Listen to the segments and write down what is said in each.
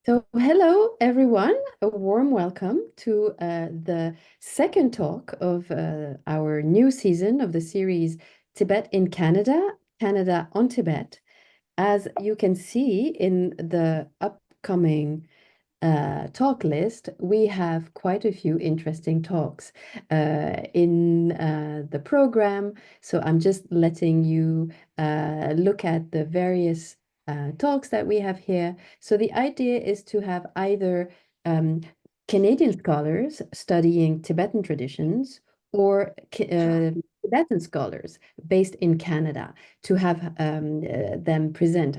So, hello everyone, a warm welcome to the second talk of our new season of the series Tibet in Canada, Canada on Tibet. As you can see in the upcoming talk list, we have quite a few interesting talks in the program. So I'm just letting you look at the various talks that we have here. So the idea is to have either um, Canadian scholars studying Tibetan traditions or Tibetan scholars based in Canada to have them present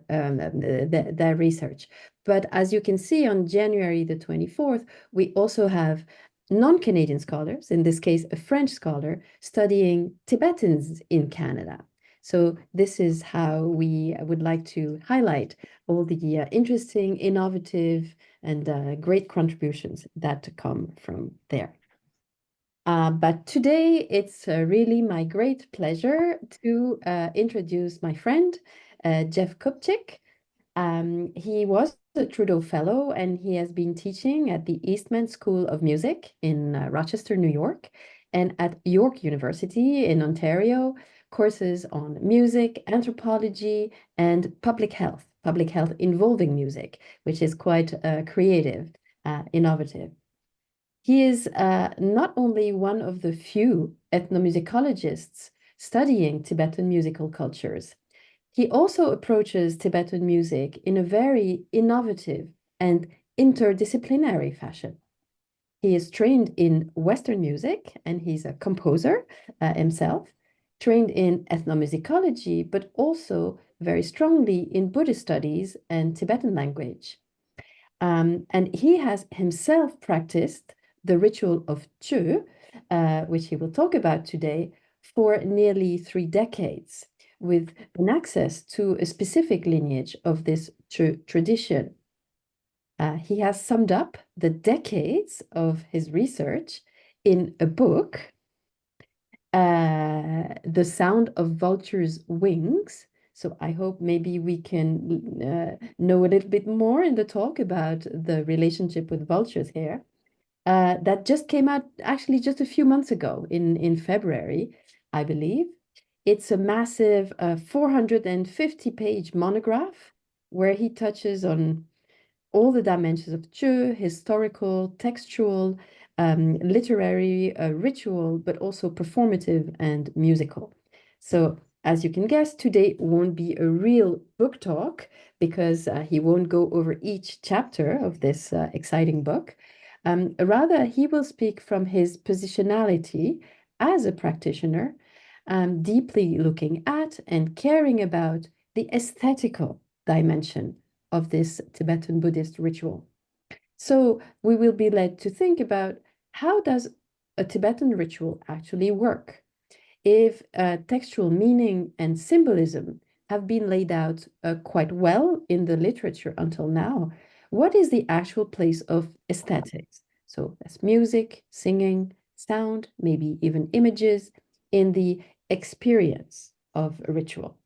their research. But as you can see on January the 24th, we also have non-Canadian scholars, in this case, a French scholar, studying Tibetans in Canada. So this is how we would like to highlight all the interesting, innovative, and great contributions that come from there. But today it's really my great pleasure to introduce my friend, Jeff Cupchik. He was a Trudeau Fellow and he has been teaching at the Eastman School of Music in Rochester, New York, and at York University in Ontario, courses on music, anthropology, and public health involving music, which is quite creative, innovative. He is not only one of the few ethnomusicologists studying Tibetan musical cultures, he also approaches Tibetan music in a very innovative and interdisciplinary fashion. He is trained in Western music and he's a composer himself, trained in ethnomusicology, but also very strongly in Buddhist studies and Tibetan language. And he has himself practiced the ritual of Chu, which he will talk about today, for nearly 3 decades, with an access to a specific lineage of this Chu tradition. He has summed up the decades of his research in a book, The Sound of Vultures Wings. So I hope maybe we can know a little bit more in the talk about the relationship with vultures here. That just came out actually just a few months ago in February, I believe. It's a massive 450-page monograph where he touches on all the dimensions of Chu, historical, textual, literary, ritual, but also performative and musical. So, as you can guess, today won't be a real book talk because he won't go over each chapter of this exciting book. Rather, he will speak from his positionality as a practitioner, deeply looking at and caring about the aesthetical dimension of this Tibetan Buddhist ritual. So we will be led to think about how does a Tibetan ritual actually work? If textual meaning and symbolism have been laid out quite well in the literature until now, what is the actual place of aesthetics? So that's music, singing, sound, maybe even images in the experience of a ritual.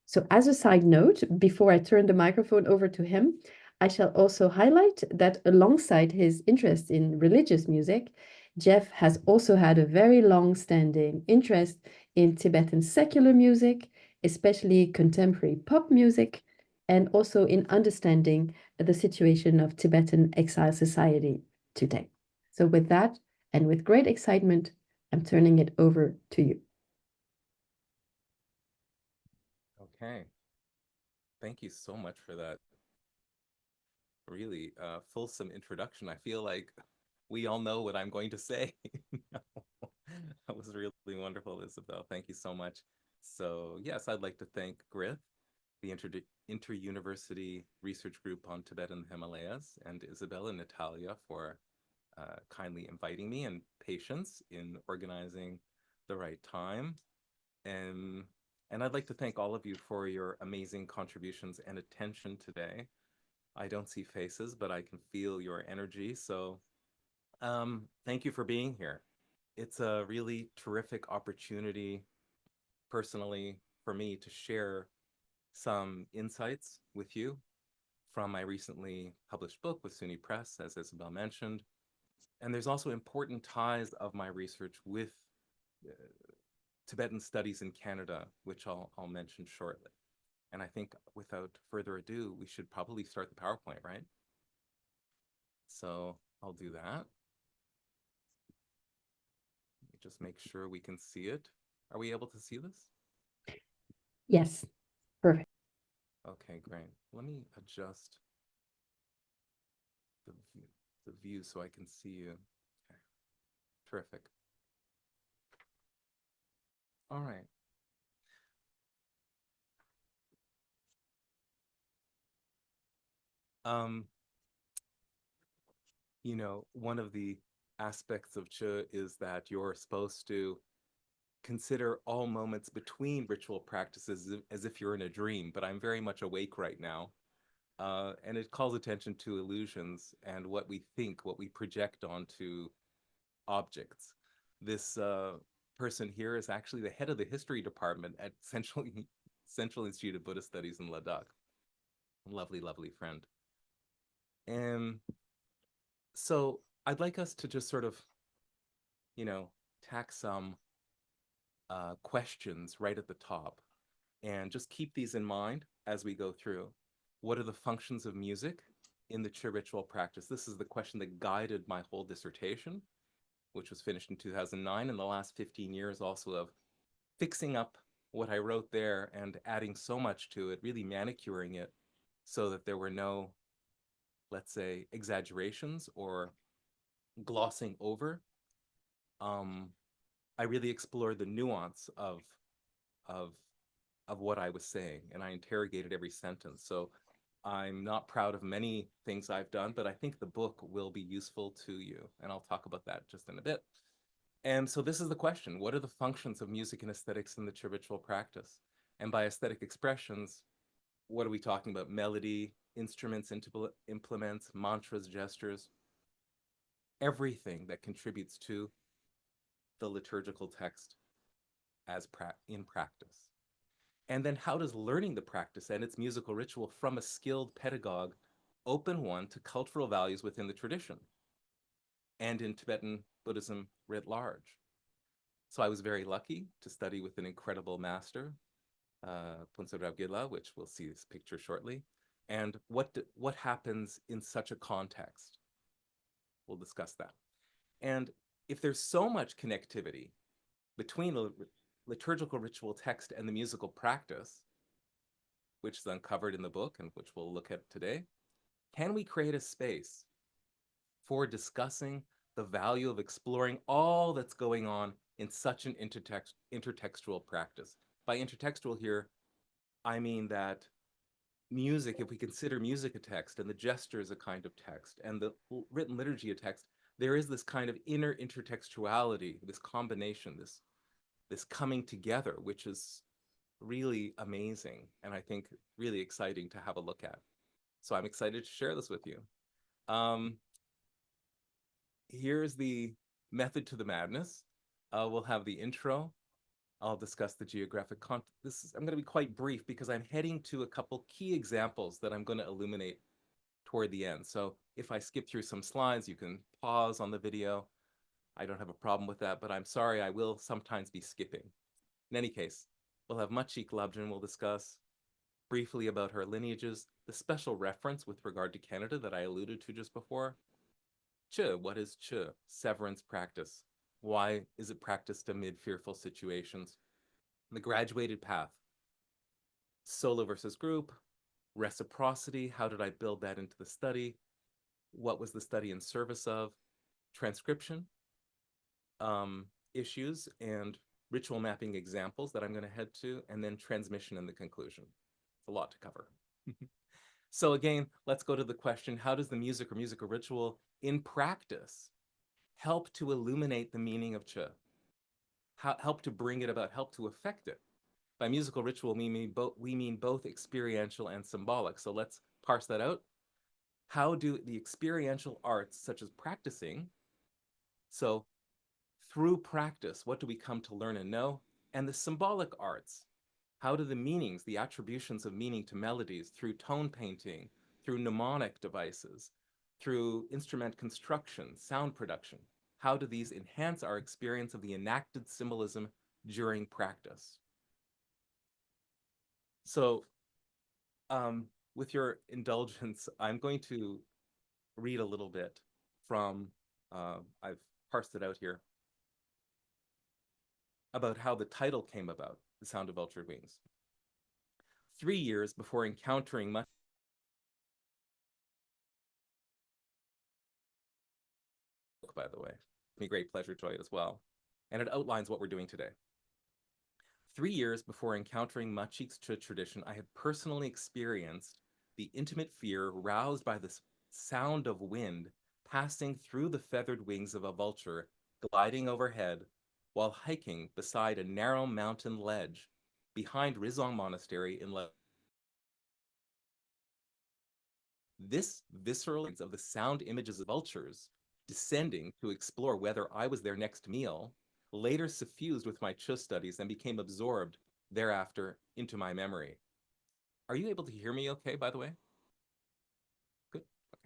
So as a side note, before I turn the microphone over to him, I shall also highlight that alongside his interest in religious music, Jeff has also had a very long-standing interest in Tibetan secular music, especially contemporary pop music, and also in understanding the situation of Tibetan exile society today. So with that, and with great excitement, I'm turning it over to you. Okay. Thank you so much for that really fulsome introduction. I feel like we all know what I'm going to say. That was really wonderful, Isabel. Thank you so much. So, yes, I'd like to thank GRITH, the Inter-University Research Group on Tibet and the Himalayas, and Isabel and Natalia for kindly inviting me and patience in organizing the right time. And, and I'd like to thank all of you for your amazing contributions and attention today. I don't see faces, but I can feel your energy. So thank you for being here. It's a really terrific opportunity, personally, for me to share some insights with you from my recently published book with SUNY Press, as Isabel mentioned. And there's also important ties of my research with uh, Tibetan studies in Canada, which I'll mention shortly. And I think without further ado, we should probably start the PowerPoint, right? So I'll do that. Let me just make sure we can see it. Are we able to see this? Yes, perfect. Okay, great. Let me adjust the view so I can see you. Okay, terrific. All right. Um, you know, one of the aspects of Chi is that you're supposed to consider all moments between ritual practices as if you're in a dream, but I'm very much awake right now. And it calls attention to illusions and what we think, what we project onto objects. This person here is actually the head of the history department at Central Institute of Buddhist Studies in Ladakh. Lovely, lovely friend. And so I'd like us to just sort of, you know, tack some questions right at the top and just keep these in mind as we go through. What are the functions of music in the Chi ritual practice? This is the question that guided my whole dissertation, which was finished in 2009, and the last 15 years also of fixing up what I wrote there and adding so much to it, really manicuring it so that there were no, let's say, exaggerations or glossing over. Um, I really explored the nuance of of what I was saying, and I interrogated every sentence. So I'm not proud of many things I've done, but I think the book will be useful to you, and I'll talk about that just in a bit. And so this is the question: what are the functions of music and aesthetics in the Chi ritual practice? And by aesthetic expressions, what are we talking about? Melody, instruments, implements, mantras, gestures, everything that contributes to the liturgical text as in practice. And then how does learning the practice and its musical ritual from a skilled pedagogue open one to cultural values within the tradition and in Tibetan Buddhism writ large? So I was very lucky to study with an incredible master, Punsarab Gila, which we'll see this picture shortly. And what happens in such a context? We'll discuss that. And if there's so much connectivity between the liturgical ritual text and the musical practice, which is uncovered in the book and which we'll look at today, can we create a space for discussing the value of exploring all that's going on in such an intertextual practice? By intertextual here, I mean that music, if we consider music a text and the gestures a kind of text and the written liturgy a text, there is this kind of inner intertextuality, this combination, this coming together, which is really amazing and I think really exciting to have a look at. So I'm excited to share this with you. Here's the method to the madness. We'll have the intro. I'll discuss the geographic context. I'm going to be quite brief because I'm heading to a couple key examples that I'm going to illuminate toward the end. So if I skip through some slides, you can pause on the video. I don't have a problem with that, but I'm sorry, I will sometimes be skipping. In any case, we'll have Machik Labjan. We'll discuss briefly about her lineages, the special reference with regard to Canada that I alluded to just before. Chi, what is Chi? Severance practice. Why is it practiced amid fearful situations? The graduated path. Solo versus group. Reciprocity. How did I build that into the study? What was the study in service of? Transcription. Issues and ritual mapping examples that I'm going to head to, and then transmission in the conclusion. It's a lot to cover. So again, let's go to the question, how does the music or musical ritual in practice help to illuminate the meaning of Chi? Help to bring it about, help to affect it? By musical ritual, we mean both experiential and symbolic. So let's parse that out. How do the experiential arts, such as practicing, so through practice, what do we come to learn and know? And the symbolic arts, how do the meanings, the attributions of meaning to melodies through tone painting, through mnemonic devices, through instrument construction, sound production? How do these enhance our experience of the enacted symbolism during practice? So, with your indulgence, I'm going to read a little bit from, I've parsed it out here, about how the title came about, The Sound of Vultures Wings. 3 years before encountering much, by the way, me great pleasure, joy as well, and it outlines what we're doing today. 3 years before encountering Machik's tradition, I had personally experienced the intimate fear roused by the sound of wind passing through the feathered wings of a vulture gliding overhead while hiking beside a narrow mountain ledge behind Rizong Monastery in This visceral of the sound images of vultures descending to explore whether I was their next meal later suffused with my Chu studies and became absorbed thereafter into my memory. Are you able to hear me okay, by the way? Good. Okay.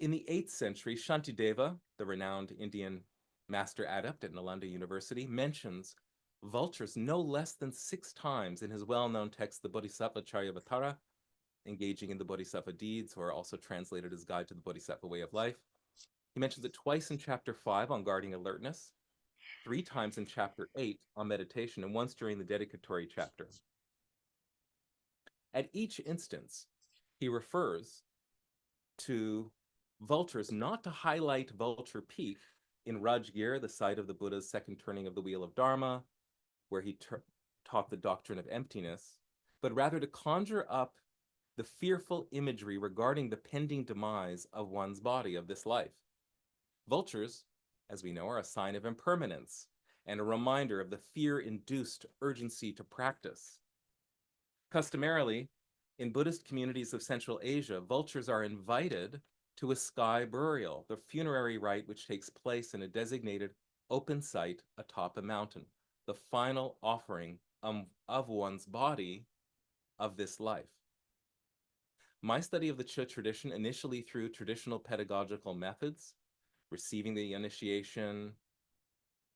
In the 8th century, Shantideva, the renowned Indian master adept at Nalanda University, mentions vultures no less than 6 times in his well-known text, the Bodhisattva Charyavatara, engaging in the Bodhisattva deeds, or also translated as Guide to the Bodhisattva Way of Life. He mentions it twice in chapter 5 on guarding alertness, 3 times in chapter 8 on meditation, and once during the dedicatory chapter. At each instance, he refers to vultures not to highlight Vulture Peak in Rajgir, the site of the Buddha's second turning of the wheel of Dharma, where he taught the doctrine of emptiness, but rather to conjure up the fearful imagery regarding the pending demise of one's body, of this life. Vultures, as we know, are a sign of impermanence and a reminder of the fear-induced urgency to practice. Customarily, in Buddhist communities of Central Asia, vultures are invited to a sky burial, the funerary rite which takes place in a designated open site atop a mountain, the final offering of one's body of this life. My study of the Chu tradition, initially through traditional pedagogical methods, receiving the initiation,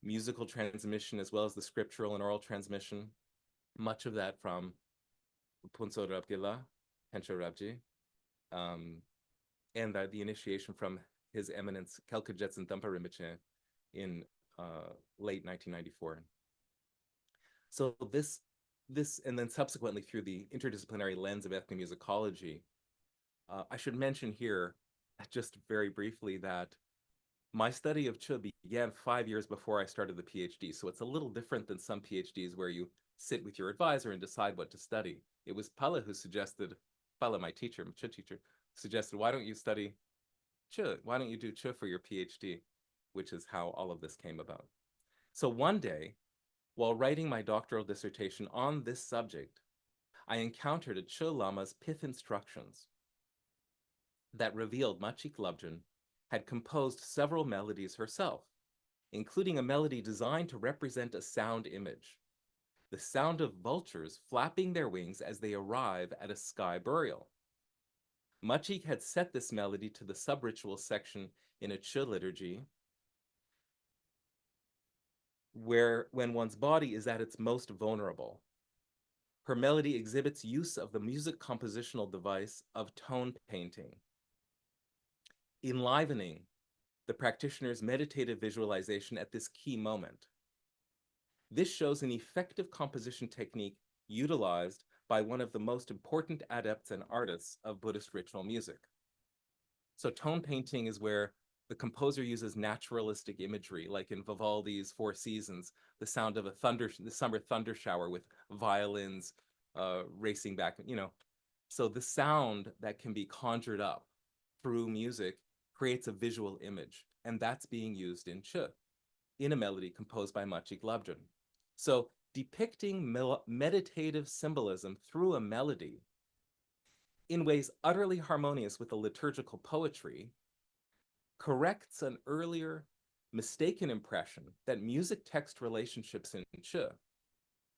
musical transmission, as well as the scriptural and oral transmission, much of that from Punso Rabgila, Hensho Rabji, and the initiation from His Eminence Kelka Jetson Dampa Rinpoche in late 1994. So this, and then subsequently through the interdisciplinary lens of ethnomusicology, I should mention here, just very briefly, that my study of Chu began 5 years before I started the PhD. So it's a little different than some PhDs where you sit with your advisor and decide what to study. It was Pala who suggested, Pala, my teacher, my Chu teacher, suggested, why don't you study Chu? Why don't you do Chu for your PhD? Which is how all of this came about. So one day, while writing my doctoral dissertation on this subject, I encountered a Chu Lama's pith instructions that revealed Machik Lobjin had composed several melodies herself, including a melody designed to represent a sound image, the sound of vultures flapping their wings as they arrive at a sky burial. Machik had set this melody to the sub-ritual section in a Chu liturgy, where when one's body is at its most vulnerable. Her melody exhibits use of the music compositional device of tone painting, enlivening the practitioner's meditative visualization at this key moment. This shows an effective composition technique utilized by one of the most important adepts and artists of Buddhist ritual music. So tone painting is where the composer uses naturalistic imagery, like in Vivaldi's Four Seasons, the sound of the summer thunder shower with violins racing back, So the sound that can be conjured up through music creates a visual image, and that's being used in Chu, in a melody composed by Machik Lobjin. So depicting meditative symbolism through a melody in ways utterly harmonious with the liturgical poetry corrects an earlier mistaken impression that music-text relationships in Chu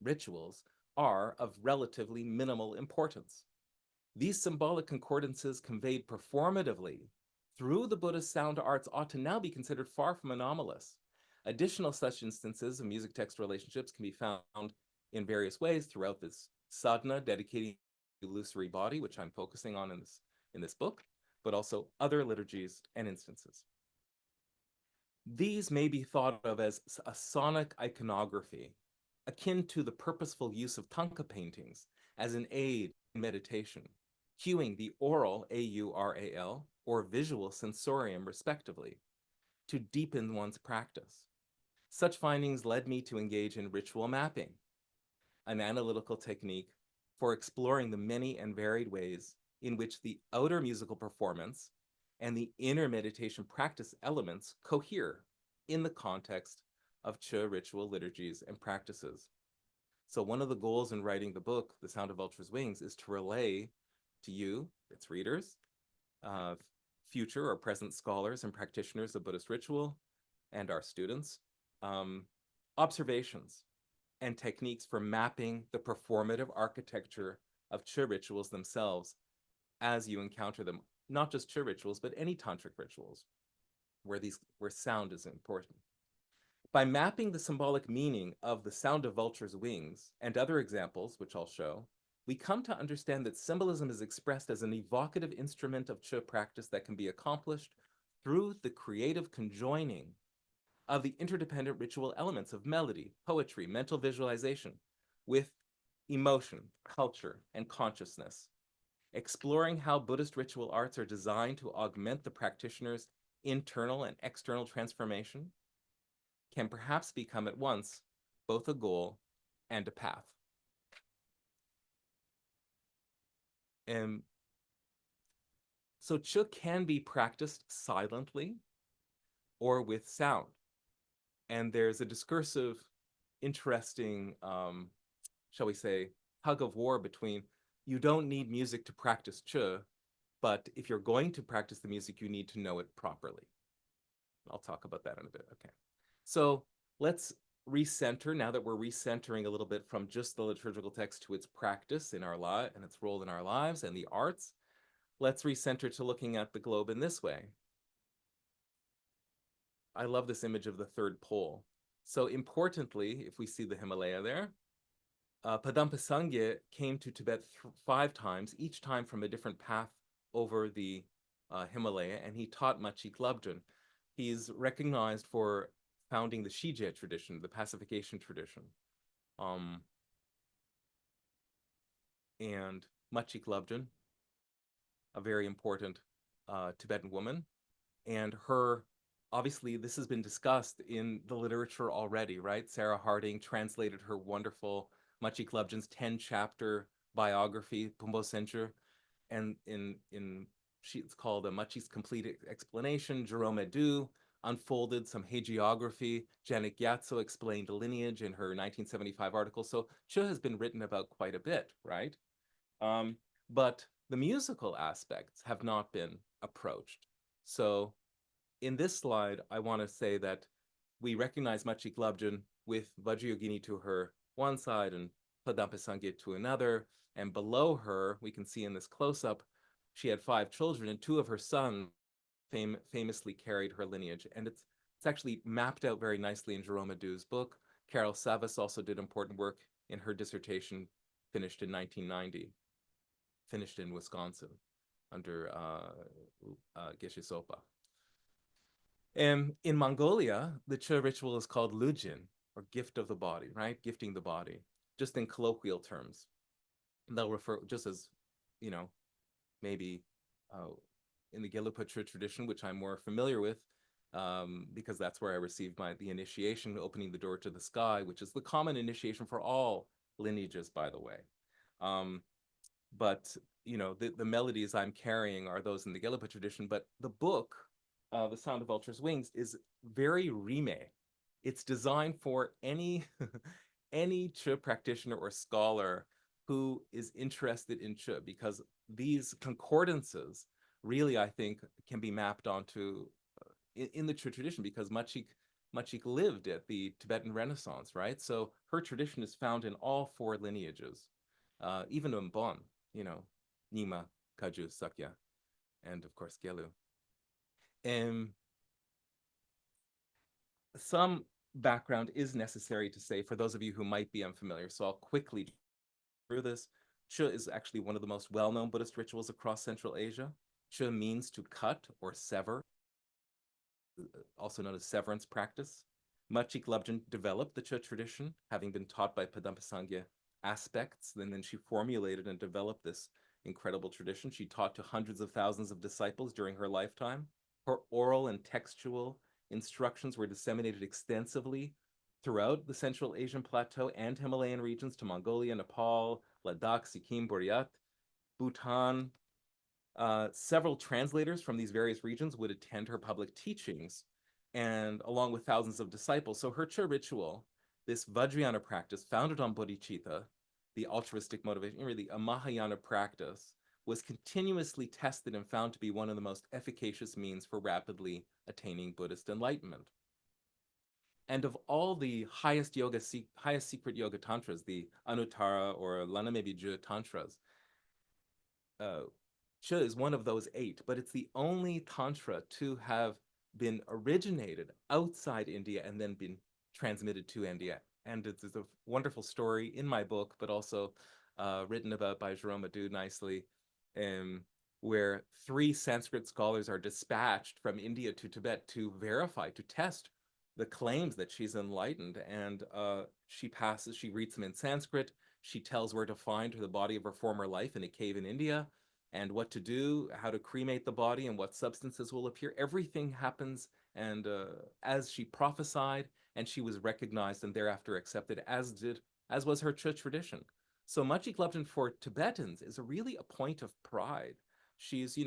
rituals are of relatively minimal importance. These symbolic concordances conveyed performatively through the Buddhist sound arts ought to now be considered far from anomalous. Additional such instances of music text relationships can be found in various ways throughout this sadhana dedicating the illusory body, which I'm focusing on in this book, but also other liturgies and instances. These may be thought of as a sonic iconography, akin to the purposeful use of tanka paintings as an aid in meditation, cueing the aural, A-U-R-A-L, or visual sensorium, respectively, to deepen one's practice. Such findings led me to engage in ritual mapping, an analytical technique for exploring the many and varied ways in which the outer musical performance and the inner meditation practice elements cohere in the context of Che ritual liturgies and practices. So one of the goals in writing the book, The Sound of Vultures Wings, is to relay to you, its readers, future or present scholars and practitioners of Buddhist ritual, and our students, observations and techniques for mapping the performative architecture of Che rituals themselves as you encounter them, not just Che rituals, but any tantric rituals where sound is important. By mapping the symbolic meaning of the Sound of Vultures Wings and other examples, which I'll show, we come to understand that symbolism is expressed as an evocative instrument of Che practice that can be accomplished through the creative conjoining of the interdependent ritual elements of melody, poetry, mental visualization, with emotion, culture, and consciousness, exploring how Buddhist ritual arts are designed to augment the practitioner's internal and external transformation can perhaps become at once both a goal and a path. So Che can be practiced silently or with sound. And there's a discursive, interesting, shall we say, tug of war between you don't need music to practice Che, but if you're going to practice the music, you need to know it properly. I'll talk about that in a bit. Okay. So let's recenter, now that we're recentering a little bit from just the liturgical text to its practice in our life and its role in our lives and the arts, let's recenter to looking at the globe in this way. I love this image of the third pole. So importantly, if we see the Himalaya there, Padampa Sangye came to Tibet 5 times, each time from a different path over the Himalaya, and he taught Machik Labdrön. He's recognized for founding the Shije tradition, the pacification tradition. And Machik Labdrön, a very important Tibetan woman, and her, obviously this has been discussed in the literature already, right? Sarah Harding translated her wonderful Machik Labdrön's 10-chapter biography, Pumbo Sencher, and it's called a Machik's Complete Explanation. Jerome Edu unfolded some hagiography. Janet Gyatso explained the lineage in her 1975 article. So Che has been written about quite a bit, right? But the musical aspects have not been approached. So in this slide, I want to say that we recognize Machik Labdrön with Vajrayogini to her one side and Padampa Sangye to another. And below her, we can see in this close-up, she had 5 children, and 2 of her sons famously carried her lineage. And it's actually mapped out very nicely in Jerome Edu's book. Carol Savas also did important work in her dissertation, finished in 1990, finished in Wisconsin under Geshe Sopa. And in Mongolia, the Che ritual is called Lujin, or gift of the body, right? Gifting the body, just in colloquial terms. And they'll refer, just as, you know, maybe in the Gelugpa tradition, which I'm more familiar with, because that's where I received the initiation, opening the door to the sky, which is the common initiation for all lineages, by the way. But, you know, the melodies I'm carrying are those in the Gelugpa tradition, but the book, The Sound of Vultures Wings, is very rime. It's designed for any Che practitioner or scholar who is interested in Che, because these concordances really, I think, can be mapped onto in the Che tradition, because Machik lived at the Tibetan Renaissance, right? So her tradition is found in all 4 lineages, even in Bon, you know, Nima, Kaju, Sakya, and of course Gelu. Um, some background is necessary to say for those of you who might be unfamiliar, so I'll quickly through this. Chu is actually one of the most well-known Buddhist rituals across Central Asia. Chu means to cut or sever, also known as severance practice. Machik Lobchen developed the Chu tradition, having been taught by Padampa Sangha aspects, and then she formulated and developed this incredible tradition. She taught to hundreds of thousands of disciples during her lifetime. Her oral and textual instructions were disseminated extensively throughout the Central Asian plateau and Himalayan regions to Mongolia, Nepal, Ladakh, Sikkim, Buryatia, Bhutan. Several translators from these various regions would attend her public teachings, and along with thousands of disciples. So her Chu ritual, this Vajrayana practice founded on bodhicitta, the altruistic motivation, really a Mahayana practice, was continuously tested and found to be one of the most efficacious means for rapidly attaining Buddhist enlightenment. And of all the highest secret yoga tantras, the Anuttara or Lanamebiju tantras, Chu is one of those 8, but it's the only tantra to have been originated outside India and then been transmitted to India. And it's a wonderful story in my book, but also written about by Jerome Adu nicely, where 3 Sanskrit scholars are dispatched from India to Tibet to verify, to test the claims that she's enlightened. And she reads them in Sanskrit. She tells where to find the body of her former life in a cave in India, and what to do, how to cremate the body, and what substances will appear. Everything happens, and as she prophesied, and she was recognized and thereafter accepted, as was her Chu tradition. So Machik Lobchen for Tibetans is really a point of pride. She's,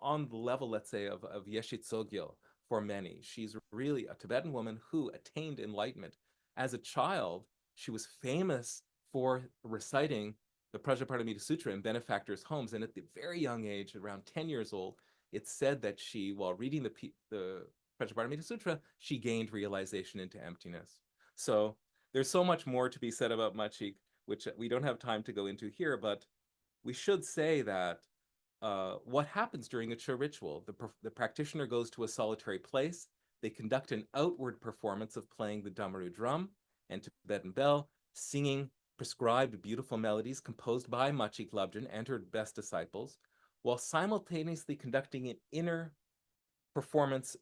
on the level, let's say, of Yeshit Tsogyal for many. She's really a Tibetan woman who attained enlightenment. As a child, she was famous for reciting the Prajnaparamita Sutra in benefactors' homes. And at the very young age, around 10 years old, it's said that she, while reading the Prajnaparamita Sutra, she gained realization into emptiness. So there's so much more to be said about Machik, which we don't have time to go into here, but we should say that what happens during a Chu ritual, the practitioner goes to a solitary place, they conduct an outward performance of playing the Damaru drum and Tibetan bell, singing prescribed beautiful melodies composed by Machik Lobchen and her best disciples, while simultaneously conducting an inner performance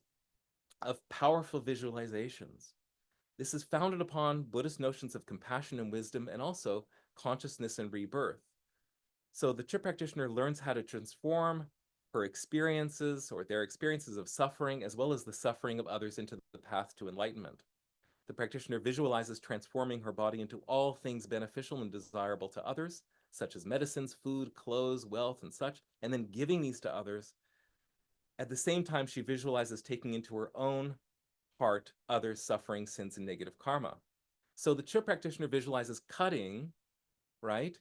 of powerful visualizations. This is founded upon Buddhist notions of compassion and wisdom, and also consciousness and rebirth. So the Chu practitioner learns how to transform her experiences or their experiences of suffering, as well as the suffering of others, into the path to enlightenment. The practitioner visualizes transforming her body into all things beneficial and desirable to others, such as medicines, food, clothes, wealth, and such, and then giving these to others. At the same time, she visualizes taking into her own heart others' suffering, sins, and negative karma. So the Chu practitioner visualizes cutting, right?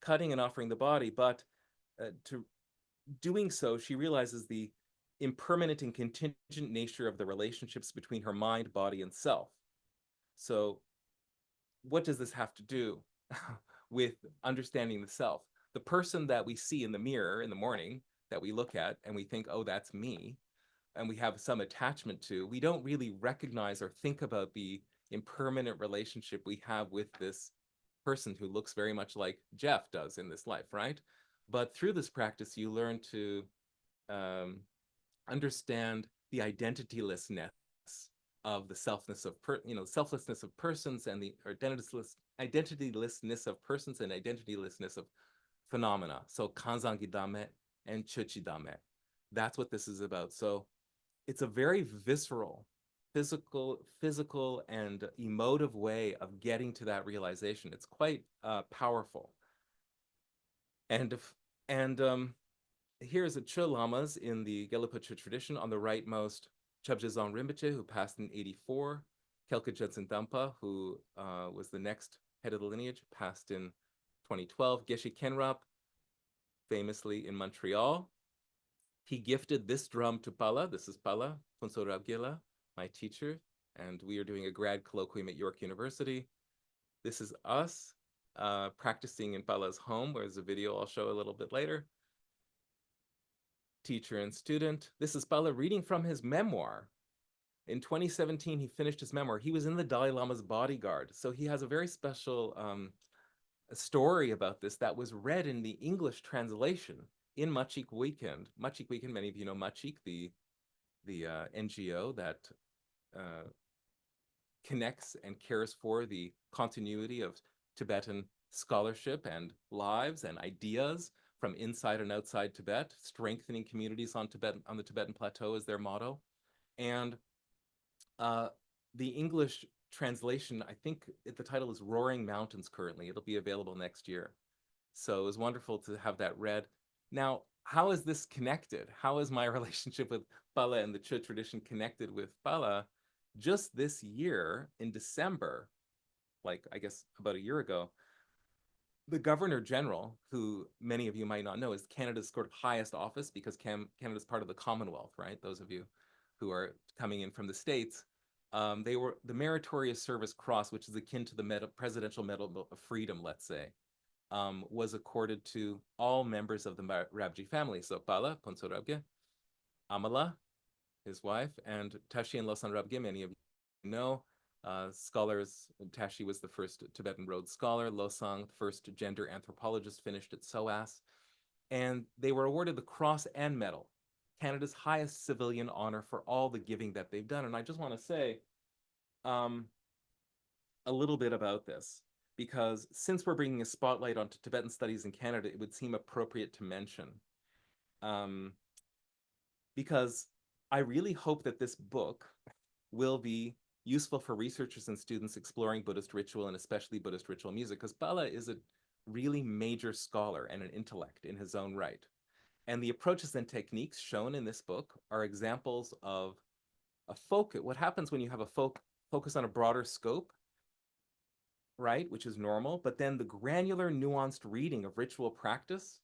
Cutting and offering the body, but to doing so, she realizes the impermanent and contingent nature of the relationships between her mind, body, and self. So what does this have to do with understanding the self? The person that we see in the mirror in the morning that we look at and we think, oh, that's me, and we have some attachment to, we don't really recognize or think about the impermanent relationship we have with this person who looks very much like Jeff does in this life, right? But through this practice, you learn to understand the identitylessness of the selflessness of persons, and the identitylessness of persons and identitylessness of phenomena. So kanzangi dame and chuchi dame. That's what this is about. So it's a very visceral, physical and emotive way of getting to that realization. It's quite powerful. And here's a Chu lamas in the Gelugpa Chu tradition. On the rightmost, Chöbje Dzong Rinpoche, who passed in 84. Kelka Judson Dampa, who was the next head of the lineage, passed in 2012. Geshe Khenrap, famously in Montreal. He gifted this drum to Pala. This is Pala, Phunso Rabgila, my teacher, and we are doing a grad colloquium at York University. This is us. practicing in Bala's home, where there's a video I'll show a little bit later. Teacher and student. This is Bala reading from his memoir. In 2017, he finished his memoir. He was in the Dalai Lama's bodyguard. So he has a very special story about this that was read in the English translation in Machik Weekend. Machik Weekend, many of you know Machik, the NGO that connects and cares for the continuity of Tibetan scholarship and lives and ideas from inside and outside Tibet, strengthening communities on the Tibetan plateau is their motto. And the English translation, I think the title is Roaring Mountains currently. It'll be available next year. So it was wonderful to have that read. Now, how is this connected? How is my relationship with Bala and the Chu tradition connected with Bala? Just this year in December, like I guess about a year ago, the Governor General, who many of you might not know, is Canada's sort of highest office because Canada's part of the Commonwealth, right? Those of you who are coming in from the States, they were the Meritorious Service Cross, which is akin to the Presidential Medal of Freedom, let's say, was accorded to all members of the Rabji family. So Bala, Ponso Rabge, Amala, his wife, and Tashi and Losan Rabge, many of you know. Scholars, Tashi was the first Tibetan Rhodes Scholar, Losang, the first gender anthropologist, finished at SOAS, and they were awarded the Cross and Medal, Canada's highest civilian honor for all the giving that they've done. And I just want to say a little bit about this, because since we're bringing a spotlight onto Tibetan studies in Canada, it would seem appropriate to mention. Because I really hope that this book will be useful for researchers and students exploring Buddhist ritual and especially Buddhist ritual music, because Bala is a really major scholar and an intellect in his own right. And the approaches and techniques shown in this book are examples of a focus. What happens when you have a focus on a broader scope, right, which is normal, but then the granular, nuanced reading of ritual practice,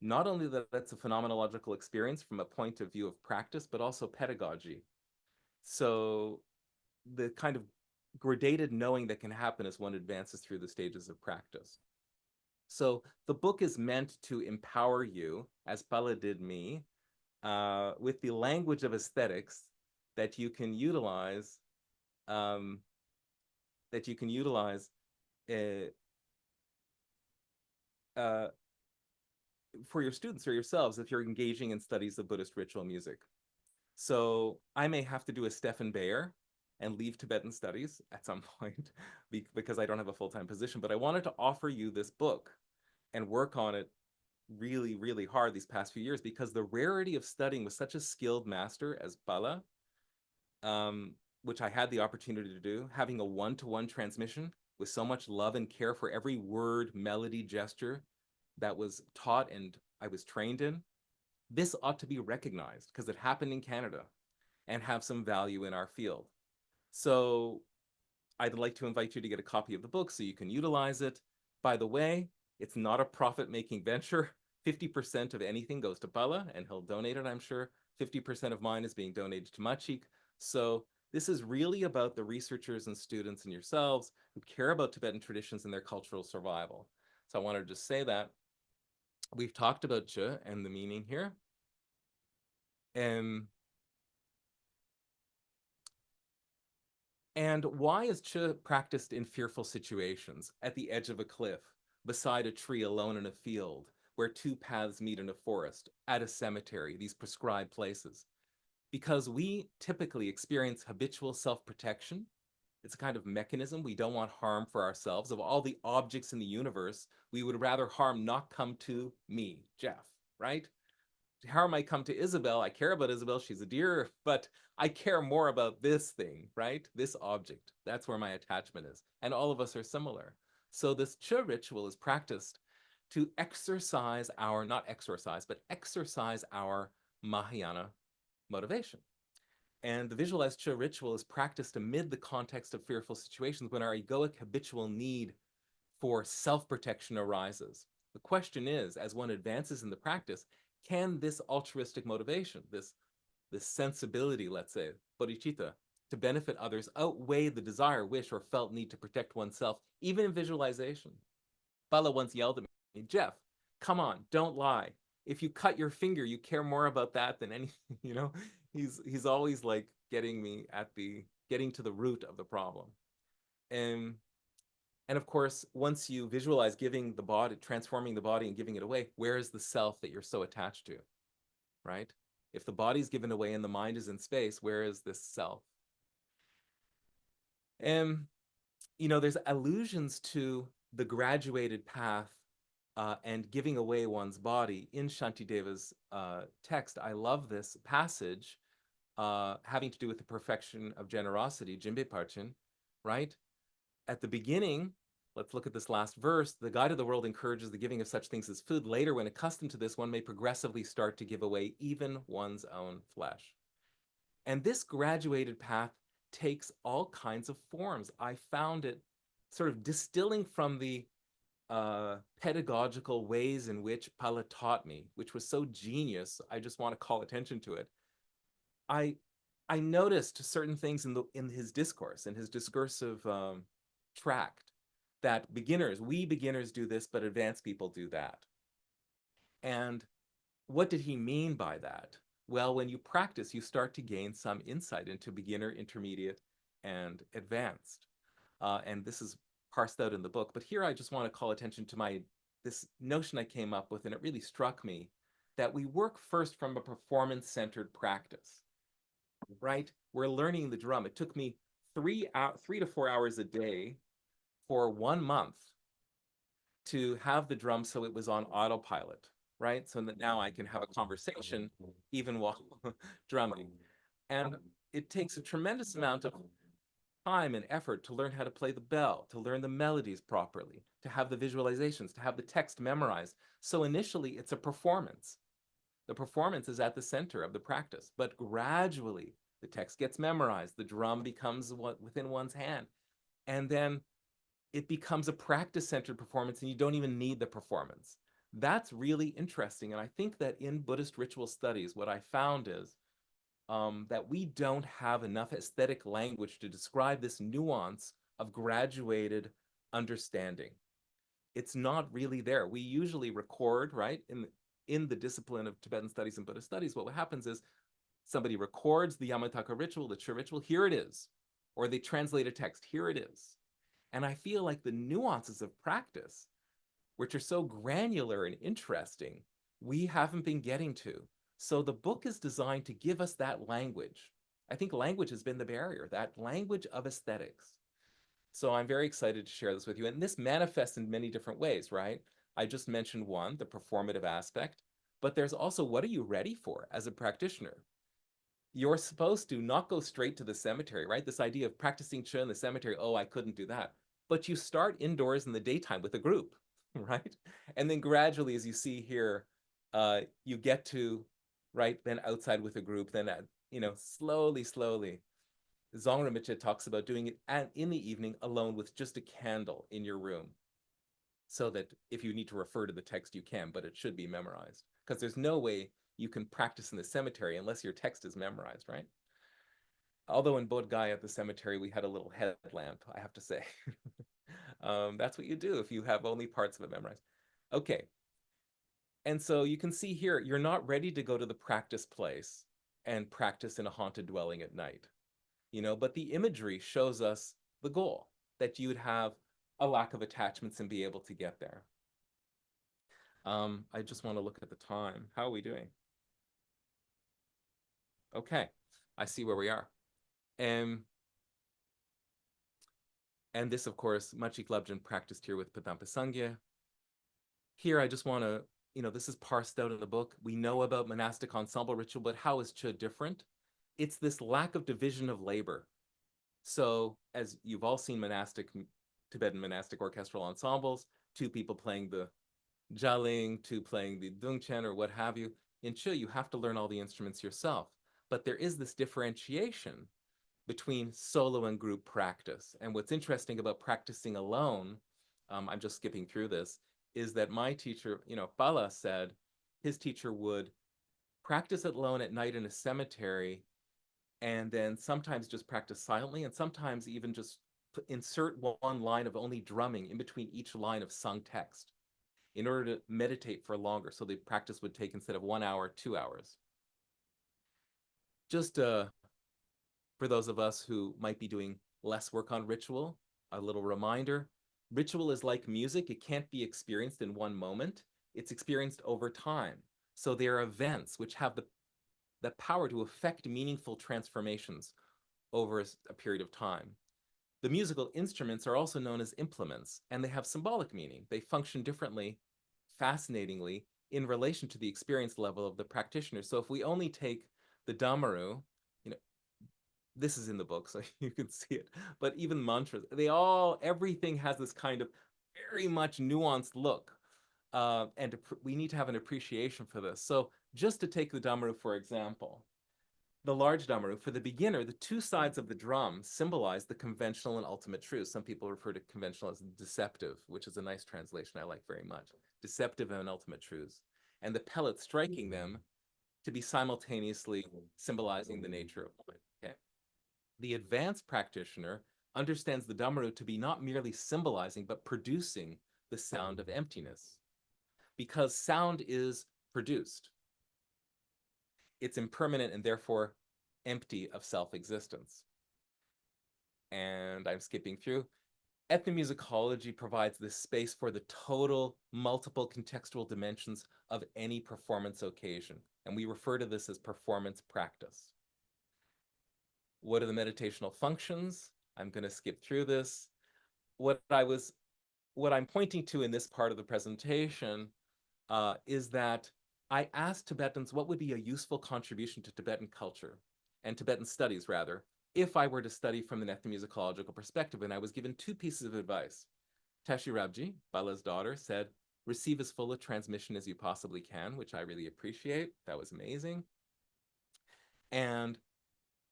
not only that that's a phenomenological experience from a point of view of practice, but also pedagogy. So the kind of gradated knowing that can happen as one advances through the stages of practice. So the book is meant to empower you, as Bala did me, with the language of aesthetics that you can utilize, for your students or yourselves if you're engaging in studies of Buddhist ritual music. So I may have to do a Stefan Bayer and leave Tibetan studies at some point because I don't have a full-time position, but I wanted to offer you this book and work on it really, really hard these past few years because the rarity of studying with such a skilled master as Bala, which I had the opportunity to do, having a one-to-one transmission with so much love and care for every word, melody, gesture that was taught and I was trained in, this ought to be recognized because it happened in Canada and have some value in our field. So I'd like to invite you to get a copy of the book so you can utilize it. By the way, it's not a profit-making venture. 50% of anything goes to Bala, and he'll donate it, I'm sure. 50% of mine is being donated to Machik. So this is really about the researchers and students and yourselves who care about Tibetan traditions and their cultural survival. So I wanted to just say that. We've talked about Chu and the meaning here. And why is Chu practiced in fearful situations, at the edge of a cliff, beside a tree alone in a field, where two paths meet in a forest, at a cemetery, these prescribed places? Because we typically experience habitual self-protection. It's a kind of mechanism. We don't want harm for ourselves. Of all the objects in the universe, we would rather harm not come to me, Jeff, right? Harm might come to Isabel. I care about Isabel. She's a dear, but I care more about this thing, right? This object. That's where my attachment is. And all of us are similar. So this Chu ritual is practiced to exercise our, not exorcise, but exercise our Mahayana motivation. And the visualized Chu ritual is practiced amid the context of fearful situations when our egoic habitual need for self-protection arises. The question is, as one advances in the practice, can this altruistic motivation, this sensibility, let's say, bodhicitta, to benefit others outweigh the desire, wish, or felt need to protect oneself, even in visualization? Bala once yelled at me, Jeff, come on, don't lie. If you cut your finger, you care more about that than anything, you know? He's always like getting me getting to the root of the problem. And and of course, once you visualize giving the body, transforming the body and giving it away, where is the self that you're so attached to, right? If the body's given away and the mind is in space, where is this self? And, there's allusions to the graduated path and giving away one's body in Shantideva's text. I love this passage having to do with the perfection of generosity, Jimbe Parchin, right? At the beginning, let's look at this last verse. The guide of the world encourages the giving of such things as food. Later, when accustomed to this, one may progressively start to give away even one's own flesh. And this graduated path takes all kinds of forms. I found it sort of distilling from the pedagogical ways in which Pala taught me, which was so genius. I just want to call attention to it. I noticed certain things in his discourse, in his discursive tract, that we beginners do this, but advanced people do that. And what did he mean by that? Well, when you practice, you start to gain some insight into beginner, intermediate, and advanced. And this is parsed out in the book. But here I just want to call attention to this notion I came up with, and it really struck me, that we work first from a performance-centered practice, right? We're learning the drum. It took me 3 to 4 hours a day for 1 month to have the drum so it was on autopilot, right? So that now I can have a conversation even while drumming. And it takes a tremendous amount of time and effort to learn how to play the bell, to learn the melodies properly, to have the visualizations, to have the text memorized. So initially, it's a performance. The performance is at the center of the practice, but gradually the text gets memorized, the drum becomes within one's hand, and then it becomes a practice-centered performance, and you don't even need the performance. That's really interesting, and I think that in Buddhist ritual studies, what I found is that we don't have enough aesthetic language to describe this nuance of graduated understanding. It's not really there. We usually record, right, in the discipline of Tibetan studies and Buddhist studies, what happens is somebody records the Yamataka ritual, the Chur ritual, here it is. Or they translate a text, here it is. And I feel like the nuances of practice, which are so granular and interesting, we haven't been getting to. So the book is designed to give us that language. I think language has been the barrier, that language of aesthetics. So I'm very excited to share this with you. And this manifests in many different ways, right? I just mentioned one, the performative aspect, but there's also, what are you ready for as a practitioner? You're supposed to not go straight to the cemetery, right? This idea of practicing Chö in the cemetery, oh, I couldn't do that. But you start indoors in the daytime with a group, right? And then gradually, as you see here, you get to, right, then outside with a group, then, slowly, Zong Rinpoche talks about doing it in the evening alone with just a candle in your room, so that if you need to refer to the text, you can, but it should be memorized. Because there's no way you can practice in the cemetery unless your text is memorized, right? Although in Bodh Gaya at the cemetery, we had a little headlamp, I have to say. That's what you do if you have only parts of it memorized. Okay. And so you can see here, you're not ready to go to the practice place and practice in a haunted dwelling at night, but the imagery shows us the goal, that you would have a lack of attachments and be able to get there. I just want to look at the time. How are we doing? Okay, I see where we are. And this, of course, Machik Labjan practiced here with Padampa Sangya. Here, I just want to, this is parsed out in the book. We know about monastic ensemble ritual, but how is Chö different? It's this lack of division of labor. So, as you've all seen Tibetan monastic orchestral ensembles, 2 people playing the jaling, 2 playing the dungchen or what have you. In Chö, you have to learn all the instruments yourself. But there is this differentiation between solo and group practice. And what's interesting about practicing alone, I'm just skipping through this, is that my teacher, Pala said his teacher would practice alone at night in a cemetery, and then sometimes just practice silently, and sometimes even just insert one line of only drumming in between each line of sung text in order to meditate for longer. So the practice would take, instead of 1 hour, 2 hours. Just for those of us who might be doing less work on ritual, a little reminder: ritual is like music. It can't be experienced in one moment. It's experienced over time. So there are events which have the power to affect meaningful transformations over a period of time. The musical instruments are also known as implements, and they have symbolic meaning. They function differently, fascinatingly, in relation to the experience level of the practitioner. So if we only take the damaru, this is in the book, so you can see it, but even mantras, everything has this kind of very much nuanced look. And we need to have an appreciation for this. So just to take the damaru, for example, the large damaru, for the beginner, the two sides of the drum symbolize the conventional and ultimate truth. Some people refer to conventional as deceptive, which is a nice translation I like very much. Deceptive and ultimate truths. And the pellet striking them to be simultaneously symbolizing the nature of life. Okay? The advanced practitioner understands the damaru to be not merely symbolizing, but producing the sound of emptiness. Because sound is produced, it's impermanent and therefore empty of self-existence. And I'm skipping through. Ethnomusicology provides this space for the total, multiple contextual dimensions of any performance occasion. And we refer to this as performance practice. What are the meditational functions? I'm going to skip through this. What I'm pointing to in this part of the presentation is that I asked Tibetans what would be a useful contribution to Tibetan culture and Tibetan studies, rather, if I were to study from an ethnomusicological perspective. And I was given two pieces of advice. Tashi Rabji, Bala's daughter, said, receive as full a transmission as you possibly can, which I really appreciate. That was amazing. And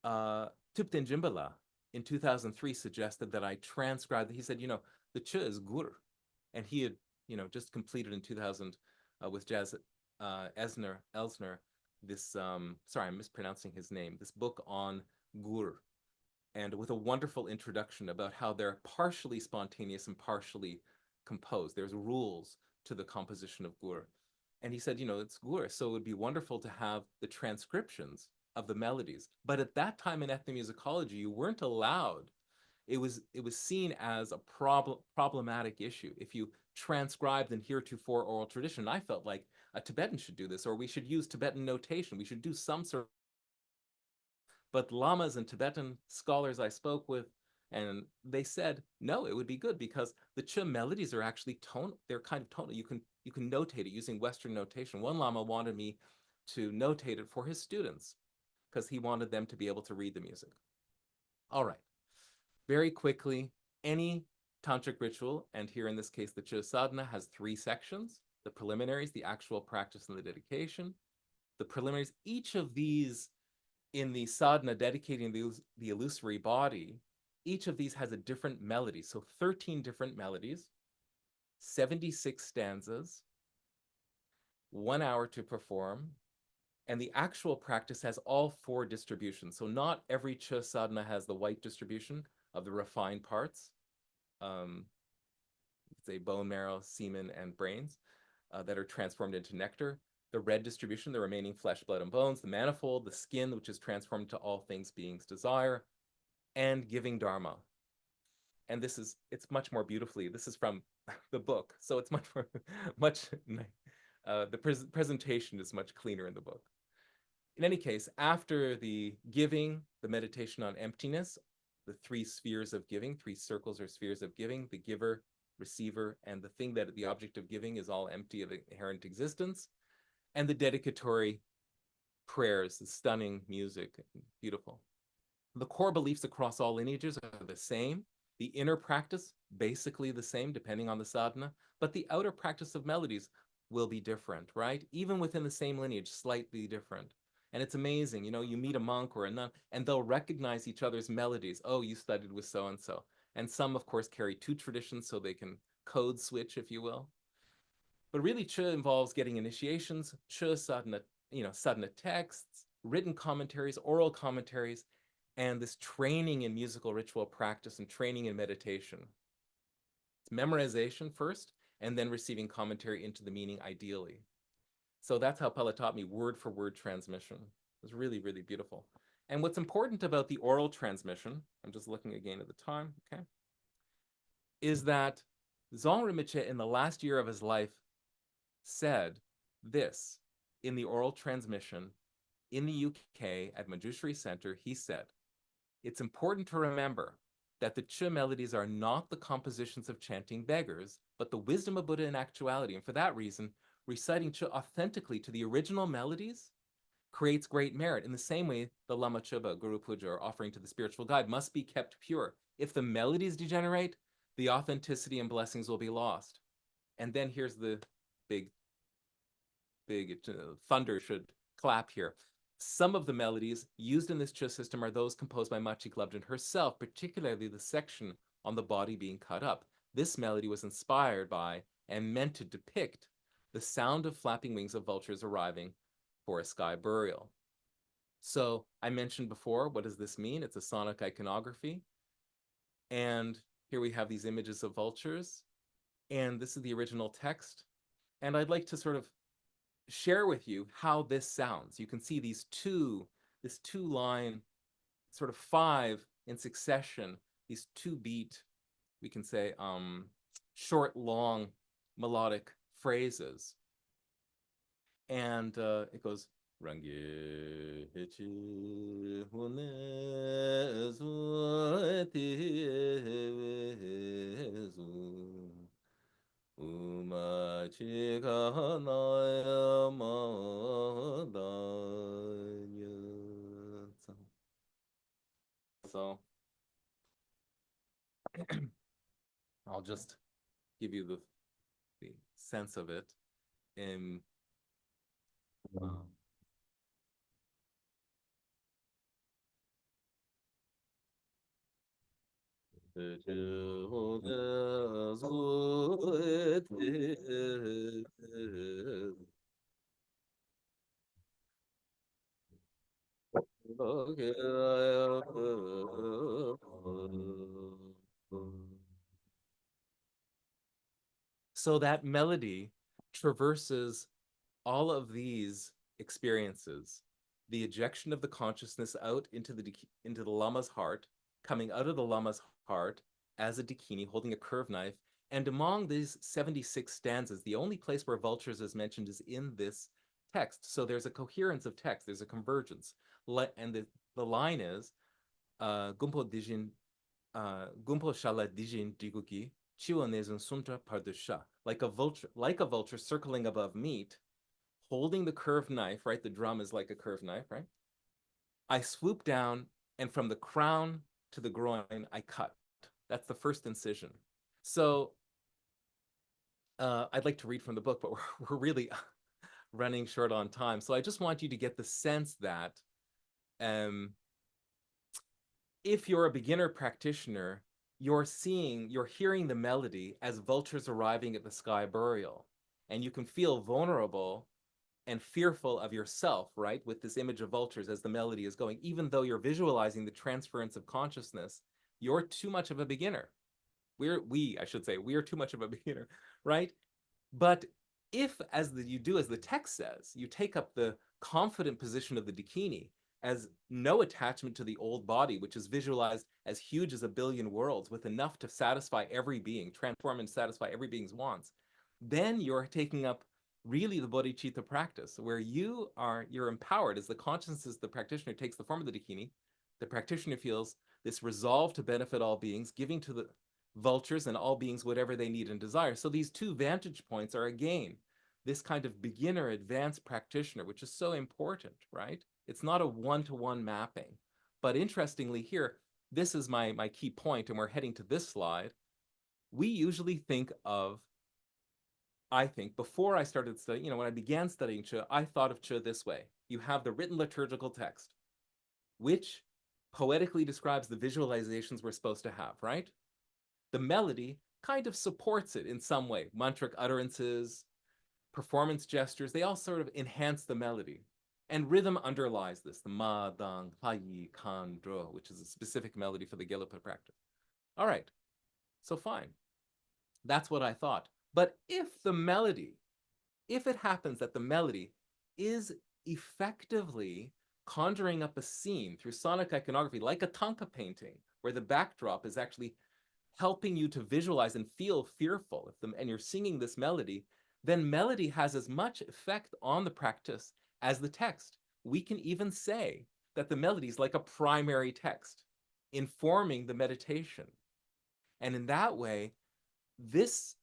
Thupten Jimbala in 2003 suggested that I transcribe. He said, the Ch is Gur. And he had, just completed in 2000 with Jazz Elsner, this, sorry, I'm mispronouncing his name, this book on Gur, and with a wonderful introduction about how they're partially spontaneous and partially composed. There's rules to the composition of Gur. And he said, it's Gur, so it would be wonderful to have the transcriptions of the melodies. But at that time in ethnomusicology, you weren't allowed. It was seen as a problematic issue if you transcribed in heretofore oral tradition. I felt like a Tibetan should do this, or we should use Tibetan notation. We should do some sort of. But lamas and Tibetan scholars I spoke with, and they said, no, it would be good because the Ch melodies are actually tonal. They're kind of tonal. You can notate it using Western notation. One lama wanted me to notate it for his students because he wanted them to be able to read the music. All right. Very quickly, any tantric ritual, and here in this case, the Ch sadhana, has 3 sections: the preliminaries, the actual practice, and the dedication. The preliminaries, each of these in the sadhana dedicating the illusory body, each of these has a different melody. So 13 different melodies, 76 stanzas, 1 hour to perform. And the actual practice has all 4 distributions. So not every Ch sadhana has the white distribution of the refined parts, say bone marrow, semen, and brains that are transformed into nectar. The red distribution, the remaining flesh, blood, and bones, the manifold, the skin, which is transformed to all things beings desire, and giving dharma. And it's much more beautifully, this is from the book, so it's much more, the presentation is much cleaner in the book. In any case, after the giving, the meditation on emptiness, the 3 spheres of giving, 3 circles or spheres of giving, the giver, receiver, and the thing that the object of giving is all empty of inherent existence, and the dedicatory prayers, the stunning music, beautiful. The core beliefs across all lineages are the same. The inner practice, basically the same, depending on the sadhana, but the outer practice of melodies will be different, right? Even within the same lineage, slightly different. And it's amazing, you meet a monk or a nun, and they'll recognize each other's melodies. Oh, you studied with so-and-so. And some, of course, carry 2 traditions, so they can code switch, if you will. But really, Ch involves getting initiations, Ch sadhana, sadhana texts, written commentaries, oral commentaries, and this training in musical ritual practice and training in meditation. It's memorization first, and then receiving commentary into the meaning ideally. So that's how Pella taught me word for word transmission. It was really, really beautiful. And what's important about the oral transmission, I'm just looking again at the time, okay, is that Zong Rinpoche in the last year of his life said this in the oral transmission in the UK at Manjushri Center. He said, it's important to remember that the Chu melodies are not the compositions of chanting beggars, but the wisdom of Buddha in actuality. And for that reason, reciting Chu authentically to the original melodies creates great merit. In the same way, the Lama Chuba, Guru Puja, or offering to the spiritual guide must be kept pure. If the melodies degenerate, the authenticity and blessings will be lost. And then here's the big thunder should clap here. Some of the melodies used in this Chu system are those composed by Machi Glubden herself, particularly the section on the body being cut up. This melody was inspired by and meant to depict the sound of flapping wings of vultures arriving for a sky burial. So I mentioned before, what does this mean? It's a sonic iconography. And here we have these images of vultures. And this is the original text. And I'd like to sort of share with you how this sounds. You can see this two-line, sort of five in succession, these two beat, we can say, short, long melodic phrases. And it goes, Rangi hechi hune zu te zu uma chika na ma da nya. So I'll just give you the sense of it in so that melody traverses all of these experiences, the ejection of the consciousness out into the Lama's heart, coming out of the Lama's heart as a dakini holding a curved knife. And among these 76 stanzas, the only place where vultures is mentioned is in this text. So there's a coherence of text, there's a convergence. And the line is, Gumpo shala dijin diguki, chiwa nezun sumtra pardusha. Like a vulture circling above meat, holding the curved knife, right? The drum is like a curved knife, right? I swoop down, and from the crown to the groin, I cut. That's the first incision. So I'd like to read from the book, but we're really running short on time. So I just want you to get the sense that if you're a beginner practitioner, you're hearing the melody as vultures arriving at the sky burial, and you can feel vulnerable and fearful of yourself, right? With this image of vultures as the melody is going, even though you're visualizing the transference of consciousness, you're too much of a beginner. We are too much of a beginner, right? But if, as the text says, you take up the confident position of the dakini as no attachment to the old body, which is visualized as huge as a billion worlds with enough to satisfy every being, transform and satisfy every being's wants, then you're taking up really the bodhicitta practice, where you're empowered as the consciousness of the practitioner takes the form of the dakini. The practitioner feels this resolve to benefit all beings, giving to the vultures and all beings whatever they need and desire. So these two vantage points are, again, this kind of beginner advanced practitioner, which is so important, right? It's not a one-to-one mapping. But interestingly here, this is my key point, and we're heading to this slide. We usually think of, I think, before I started studying, when I began studying Chu, I thought of Chu this way. You have the written liturgical text, which poetically describes the visualizations we're supposed to have, right? The melody kind of supports it in some way. Mantric utterances, performance gestures, they all sort of enhance the melody. And rhythm underlies this, the ma, dang, pa, yi, kan, dro, which is a specific melody for the Gelugpa practice. All right, so fine. That's what I thought. But if it happens that the melody is effectively conjuring up a scene through sonic iconography, like a tanka painting, where the backdrop is actually helping you to visualize and feel fearful, and you're singing this melody, then melody has as much effect on the practice as the text. We can even say that the melody is like a primary text, informing the meditation. And in that way, this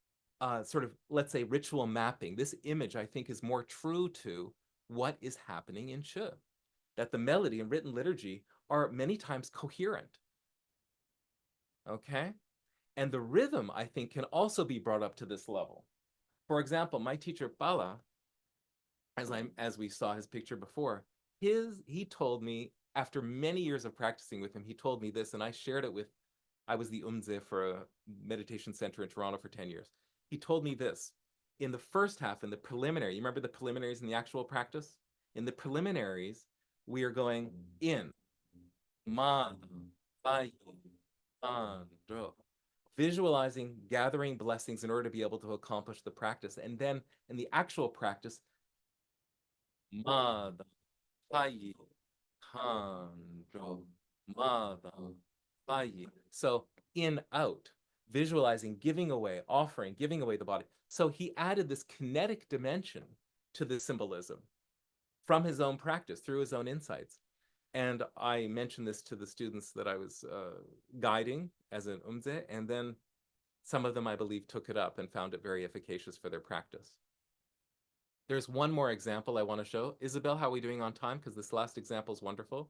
sort of, let's say, ritual mapping, this image, I think, is more true to what is happening in Chi, that the melody and written liturgy are many times coherent. Okay? And the rhythm, I think, can also be brought up to this level. For example, my teacher, Bala, as we saw his picture before, he told me, after many years of practicing with him, he told me this, and I shared it with, I was the umze for a meditation center in Toronto for 10 years. He told me this, in the first half, in the preliminary, you remember the preliminaries in the actual practice? In the preliminaries, we are going in, ma, bai, an, do, visualizing, gathering blessings in order to be able to accomplish the practice. And then in the actual practice, ma, bai, kan, do, ma, bai. So in, out, visualizing, giving away, offering, giving away the body. So he added this kinetic dimension to the symbolism from his own practice, through his own insights. And I mentioned this to the students that I was guiding as an umze, and then some of them, I believe, took it up and found it very efficacious for their practice. There's one more example I want to show. Isabel, how are we doing on time? Because this last example is wonderful.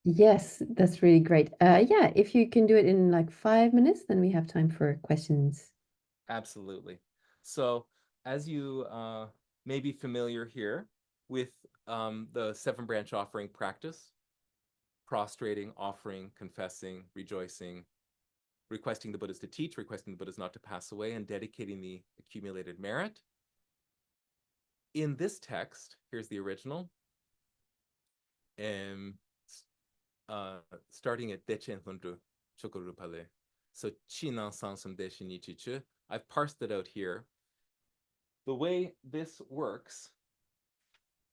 Yes, that's really great. Yeah, if you can do it in like 5 minutes, then we have time for questions. Absolutely. So as you may be familiar here with the 7-branch offering practice, prostrating, offering, confessing, rejoicing, requesting the Buddhas to teach, requesting the Buddhas not to pass away, and dedicating the accumulated merit. In this text, here's the original, starting at Dechen Hundu Chokorupale. So Chinan Sansum Deshi Nichichu. I've parsed it out here. The way this works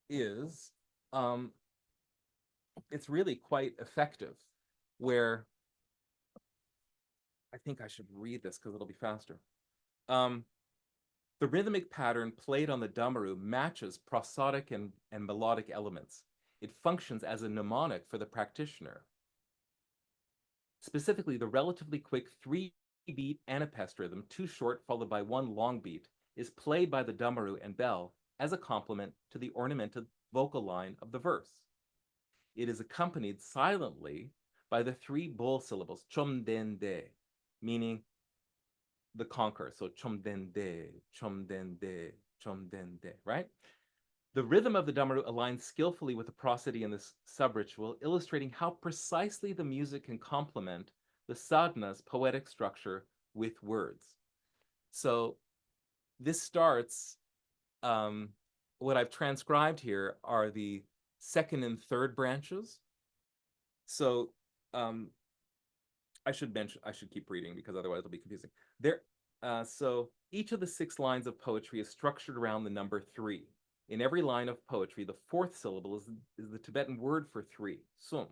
is it's really quite effective, where I think I should read this because it'll be faster. The rhythmic pattern played on the damaru matches prosodic and melodic elements. It functions as a mnemonic for the practitioner. Specifically, the relatively quick 3-beat anapest rhythm, 2 short followed by 1 long beat, is played by the damaru and bell as a complement to the ornamented vocal line of the verse. It is accompanied silently by the 3 bowl syllables, chom den de, meaning the conqueror. So chom den de, chom den de, chom den de, right? The rhythm of the damaru aligns skillfully with the prosody in this sub-ritual, illustrating how precisely the music can complement the sadhana's poetic structure with words. So this starts, what I've transcribed here are the 2nd and 3rd branches. So I should keep reading because otherwise it'll be confusing. So each of the 6 lines of poetry is structured around the number 3. In every line of poetry, the 4th syllable is the Tibetan word for 3, sum,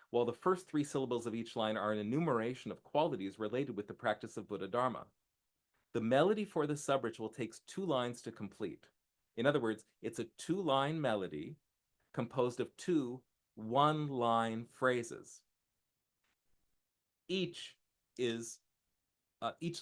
while the first 3 syllables of each line are an enumeration of qualities related with the practice of Buddha Dharma. The melody for the sub-ritual takes 2 lines to complete. In other words, it's a 2-line melody composed of 2 one-line phrases. Each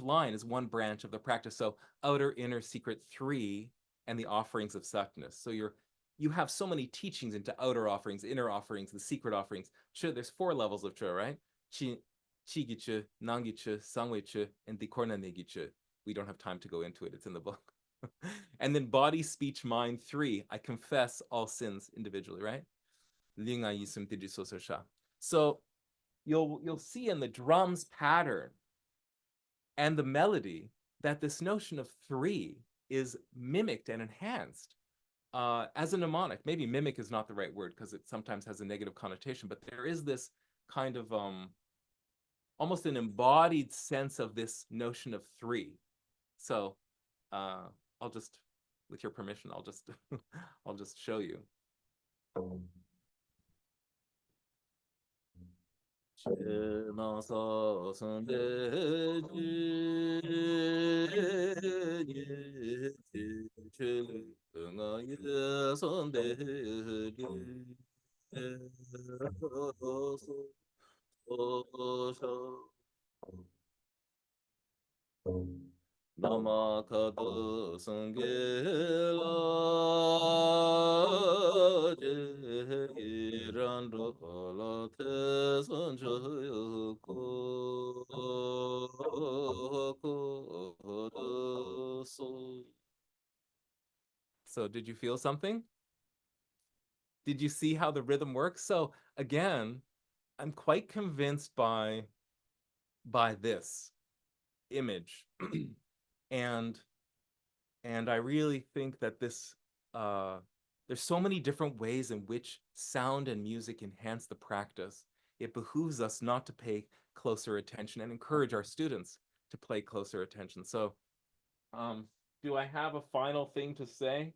line is 1 branch of the practice. So outer, inner, secret, 3, and the offerings of suchness. So you have so many teachings into outer offerings, inner offerings, the secret offerings. Sure, there's 4 levels of Cho, right? Chigichu, Nangichu, Sangwechu, and Dikornanegichu. We don't have time to go into it. It's in the book. And then body, speech, mind, 3. I confess all sins individually, right? So you'll see in the drums pattern and the melody that this notion of 3 is mimicked and enhanced as a mnemonic. Maybe mimic is not the right word because it sometimes has a negative connotation, but there is this kind of almost an embodied sense of this notion of three. So I'll just, with your permission, I'll just I'll just show you. Namakado Sangela Irando Palate Sanjayoko So did you feel something? Did you see how the rhythm works? So again, I'm quite convinced by this image. and I really think that this there's so many different ways in which sound and music enhance the practice. It behooves us not to pay closer attention and encourage our students to pay closer attention. So do I have a final thing to say?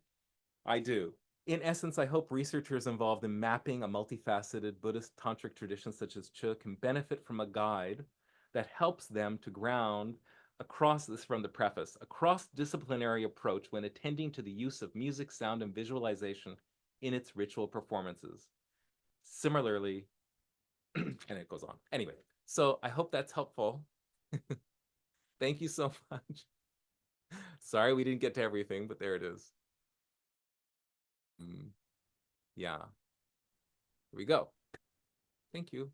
I do. In essence, I hope researchers involved in mapping a multifaceted Buddhist tantric tradition such as Chö can benefit from a guide that helps them to ground across this from the preface, a cross-disciplinary approach when attending to the use of music, sound, and visualization in its ritual performances. Similarly, and it goes on. Anyway, so I hope that's helpful. Thank you so much. Sorry we didn't get to everything, but there it is. Yeah. Here we go. Thank you.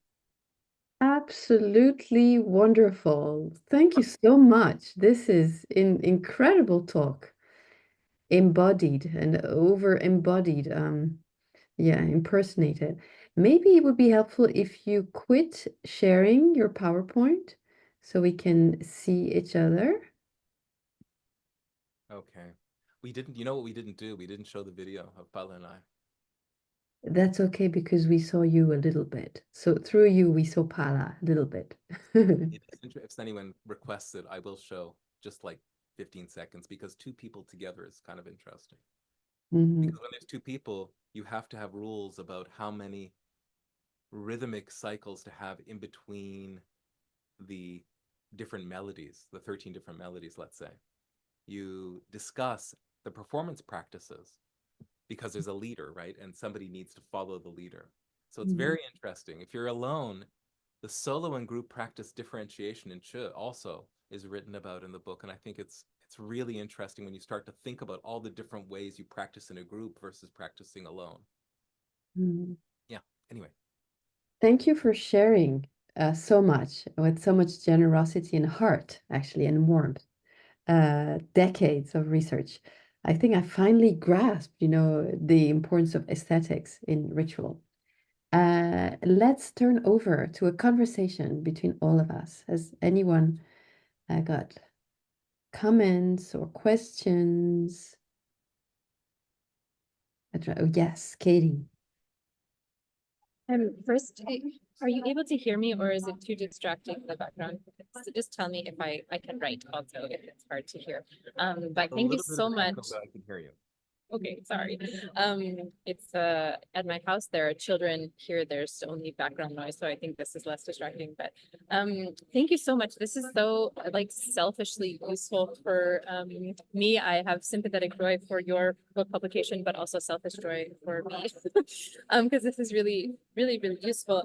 Absolutely wonderful. Thank you so much. This is an incredible talk. Embodied and over embodied. Yeah, impersonated. Maybe it would be helpful if you quit sharing your PowerPoint so we can see each other. Okay. We didn't, you know what we didn't do? We didn't show the video of Paula and I. That's okay because we saw you a little bit. So through you, we saw Pala a little bit. If anyone requests it, I will show just like 15 seconds because two people together is kind of interesting. Mhm. Because when there's two people, you have to have rules about how many rhythmic cycles to have in between the different melodies, the 13 different melodies, let's say. You discuss the performance practices because there's a leader, right? And somebody needs to follow the leader. So it's very interesting. If you're alone, the solo and group practice differentiation in Chö also is written about in the book. And I think it's really interesting when you start to think about all the different ways you practice in a group versus practicing alone. Mhm. Yeah, anyway. Thank you for sharing so much with so much generosity and heart, actually, and warmth. Decades of research. I think I finally grasped, the importance of aesthetics in ritual. Let's turn over to a conversation between all of us. Has anyone got comments or questions? Oh, yes, Katie. First, are you able to hear me or is it too distracting in the background? So just tell me if I can write also if it's hard to hear. But thank you so much. I can hear you. Okay, sorry. It's at my house there are children here. There's only background noise, so I think this is less distracting. But thank you so much. This is so like selfishly useful for me. I have sympathetic joy for your book publication, but also selfish joy for me, because this is really, really, really useful.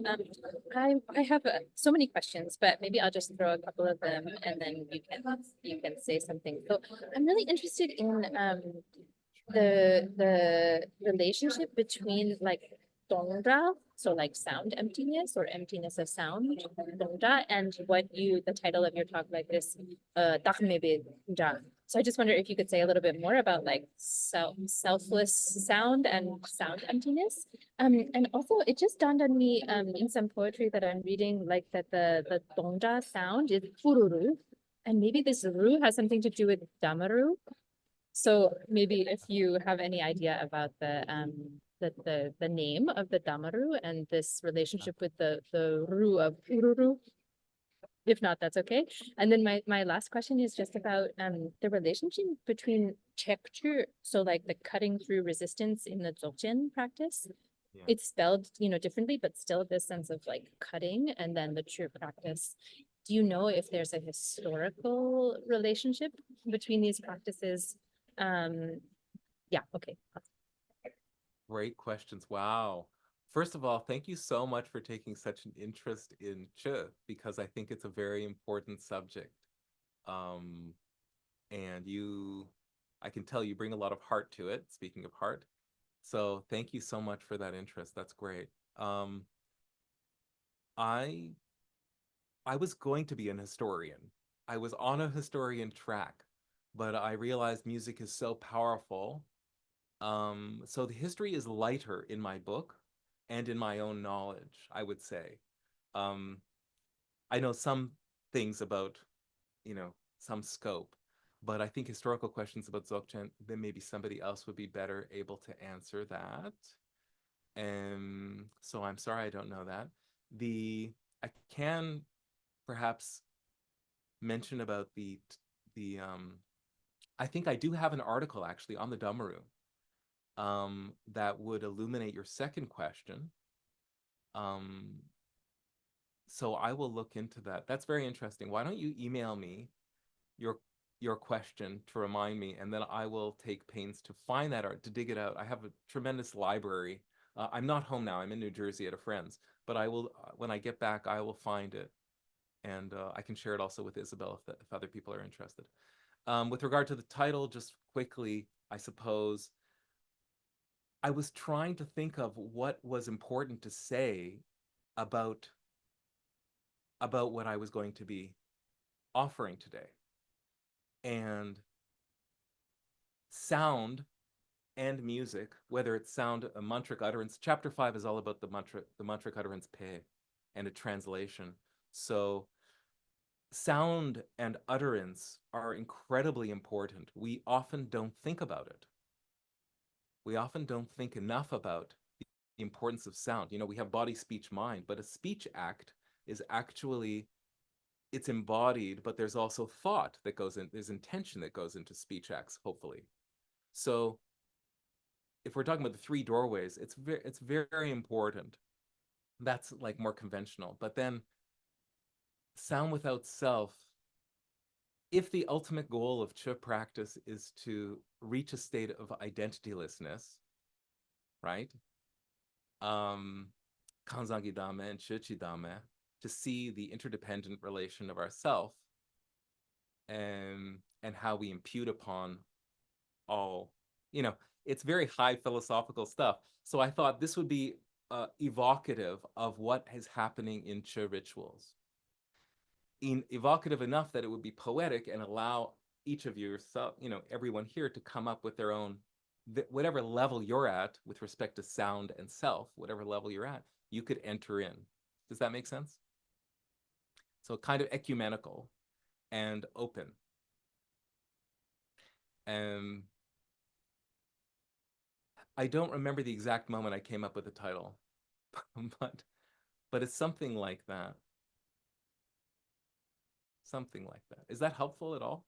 I have so many questions, but maybe I'll just throw a couple of them, and then you can say something. So I'm really interested in the relationship between like dongda, so like sound emptiness or emptiness of sound, dongda, and what the title of your talk like this, dakmebeda. So I just wonder if you could say a little bit more about like selfless sound and sound emptiness. And also it just dawned on me in some poetry that I'm reading, like that the dongda sound is fururu, and maybe this ru has something to do with damaru. So maybe if you have any idea about the name of the Damaru and this relationship with the Ru of Ururu. If not, that's okay. And then my last question is just about the relationship between Chekchu, so like the cutting through resistance in the Dzogchen practice. Yeah. It's spelled, differently, but still this sense of like cutting, and then the true practice. Do you know if there's a historical relationship between these practices? Yeah, okay. Great questions. Wow. First of all, thank you so much for taking such an interest in Chi, because I think it's a very important subject. And I can tell you bring a lot of heart to it, speaking of heart. So thank you so much for that interest. That's great. I was going to be an historian. I was on a historian track, but I realized music is so powerful. So the history is lighter in my book and in my own knowledge, I would say. I know some things about, some scope, but I think historical questions about Dzogchen, then maybe somebody else would be better able to answer that. So I'm sorry I don't know that. I can perhaps mention about I think I do have an article actually on the Damaru that would illuminate your second question. So I will look into that. That's very interesting. Why don't you email me your question to remind me, and then I will take pains to find that art, to dig it out. I have a tremendous library. I'm not home now. I'm in New Jersey at a friend's, but I will, when I get back, I will find it, and I can share it also with Isabel if other people are interested. With regard to the title, just quickly, I suppose, I was trying to think of what was important to say about what I was going to be offering today. And sound and music, whether it's sound, a mantric utterance. Chapter 5 is all about the mantric utterance pe and a translation. So sound and utterance are incredibly important. We often don't think about it. We often don't think enough about the importance of sound. We have body, speech, mind, but a speech act is actually, it's embodied, but there's also thought that goes in, there's intention that goes into speech acts, hopefully. So if we're talking about the three doorways, it's very important. That's like more conventional. But then sound without self, if the ultimate goal of Chi practice is to reach a state of identitylessness, right? Kanzangi Dame and Shichi Dame, to see the interdependent relation of ourself and how we impute upon all, it's very high philosophical stuff. So I thought this would be evocative of what is happening in Chi rituals. Evocative enough that it would be poetic and allow each of yourself, everyone here to come up with their own, whatever level you're at with respect to sound and self, whatever level you're at, you could enter in. Does that make sense? So kind of ecumenical and open. I don't remember the exact moment I came up with the title, but it's something like that. Something like that. Is that helpful at all?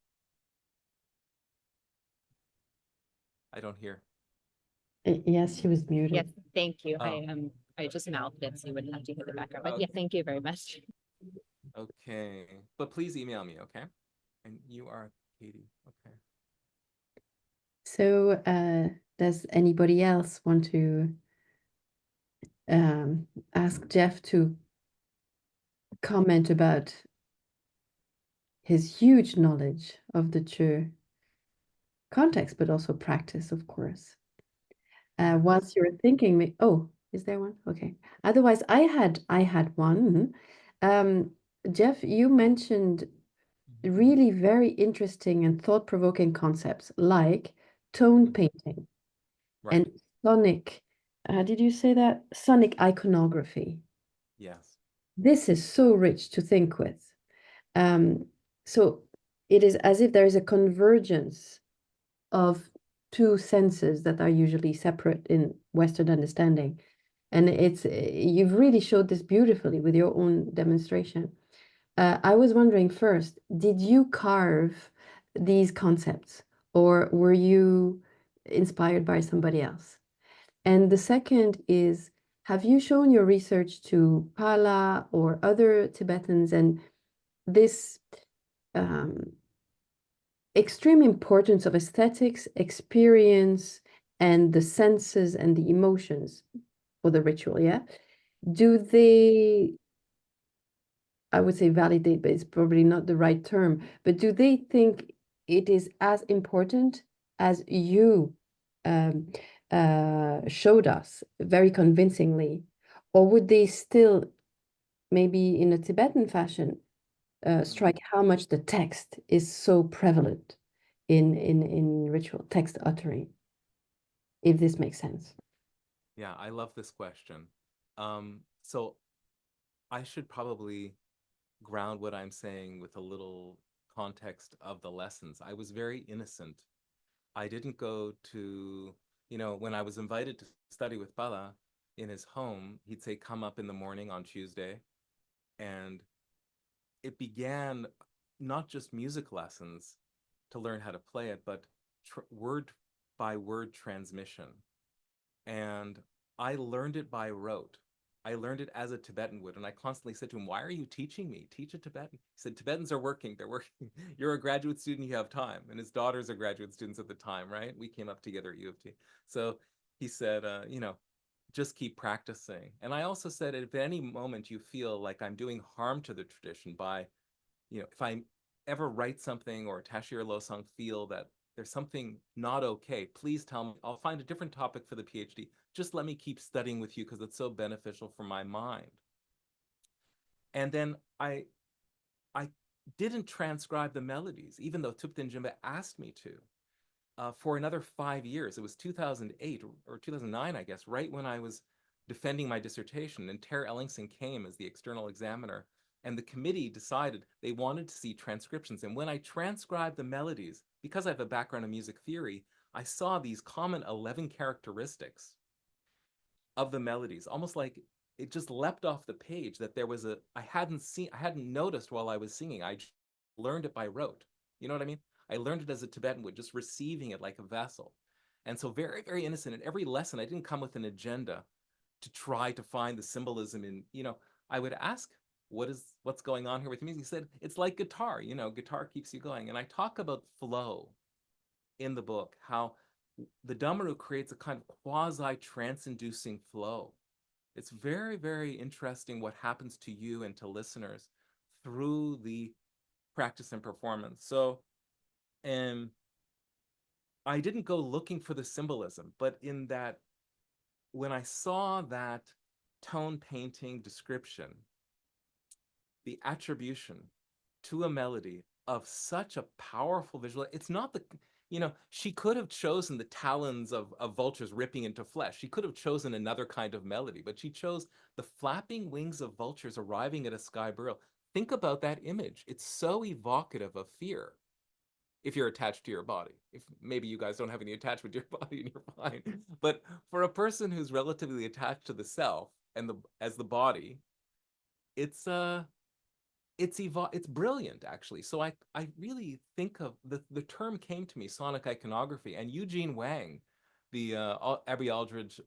I don't hear. Yes, she was muted. Yes, thank you. Oh. I just mouthed it, so you wouldn't have to hear the background. But yeah, thank you very much. Okay, but please email me, okay? And you are Katie, okay. So does anybody else want to ask Jeff to comment about his huge knowledge of the Chi context, but also practice, of course? Whilst you're thinking, oh, is there one? Okay. Otherwise, I had one. Jeff, you mentioned really very interesting and thought-provoking concepts like tone painting and sonic, how did you say that? Sonic iconography. Yes. This is so rich to think with. So it is as if there is a convergence of two senses that are usually separate in Western understanding. And you've really showed this beautifully with your own demonstration. I was wondering first, did you carve these concepts or were you inspired by somebody else? And the second is, have you shown your research to Pala or other Tibetans and this extreme importance of aesthetics, experience, and the senses and the emotions for the ritual, yeah? Do they, I would say validate, but it's probably not the right term, but do they think it is as important as you um, showed us very convincingly? Or would they still, maybe in a Tibetan fashion, strike how much the text is so prevalent in ritual text uttering, if this makes sense? Yeah, I love this question. So I should probably ground what I'm saying with a little context of the lessons. I was very innocent. I didn't go to, when I was invited to study with Bala in his home, he'd say, come up in the morning on Tuesday. And it began not just music lessons to learn how to play it, but word by word transmission. And I learned it by rote. I learned it as a Tibetan would. And I constantly said to him, why are you teaching me? Teach a Tibetan. He said, Tibetans are working. They're working. You're a graduate student. You have time. And his daughters are graduate students at the time, right? We came up together at U of T. So he said, just keep practicing. And I also said, if at any moment you feel like I'm doing harm to the tradition by, if I ever write something or Tashi or Losang feel that there's something not okay, please tell me. I'll find a different topic for the PhD. Just let me keep studying with you because it's so beneficial for my mind. And then I didn't transcribe the melodies, even though Thupten Jinpa asked me to, for another 5 years. It was 2008 or 2009, I guess, right when I was defending my dissertation. And Tara Ellingson came as the external examiner. And the committee decided they wanted to see transcriptions. And when I transcribed the melodies, because I have a background in music theory, I saw these common 11 characteristics of the melodies, almost like it just leapt off the page that there was I hadn't noticed while I was singing. I learned it by rote. You know what I mean? I learned it as a Tibetan would, just receiving it like a vessel. And so very, very innocent. In every lesson, I didn't come with an agenda to try to find the symbolism in, I would ask, what's going on here with music? He said, it's like guitar, guitar keeps you going. And I talk about flow in the book, how the Dhammaru creates a kind of quasi-trance-inducing flow. It's very, very interesting what happens to you and to listeners through the practice and performance. So, I didn't go looking for the symbolism, but in that, when I saw that tone painting description, the attribution to a melody of such a powerful visual, it's not she could have chosen the talons of vultures ripping into flesh. She could have chosen another kind of melody, but she chose the flapping wings of vultures arriving at a sky burial. Think about that image. It's so evocative of fear. If you're attached to your body, if maybe you guys don't have any attachment to your body and you're fine, but for a person who's relatively attached to the self and as the body, it's brilliant, actually. So I really think of the term came to me, sonic iconography, and Eugene Wang, the Abby Aldridge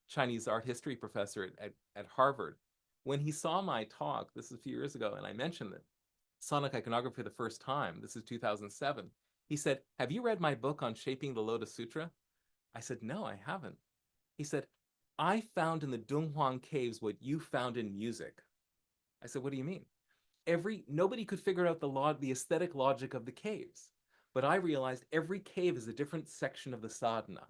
Chinese art history professor at Harvard, when he saw my talk, this is a few years ago, and I mentioned it, sonic iconography the first time, this is 2007, he said, have you read my book on shaping the Lotus Sutra? I said, no, I haven't. He said, I found in the Dunhuang caves what you found in music. I said, what do you mean? Nobody could figure out the aesthetic logic of the caves. But I realized every cave is a different section of the sadhana.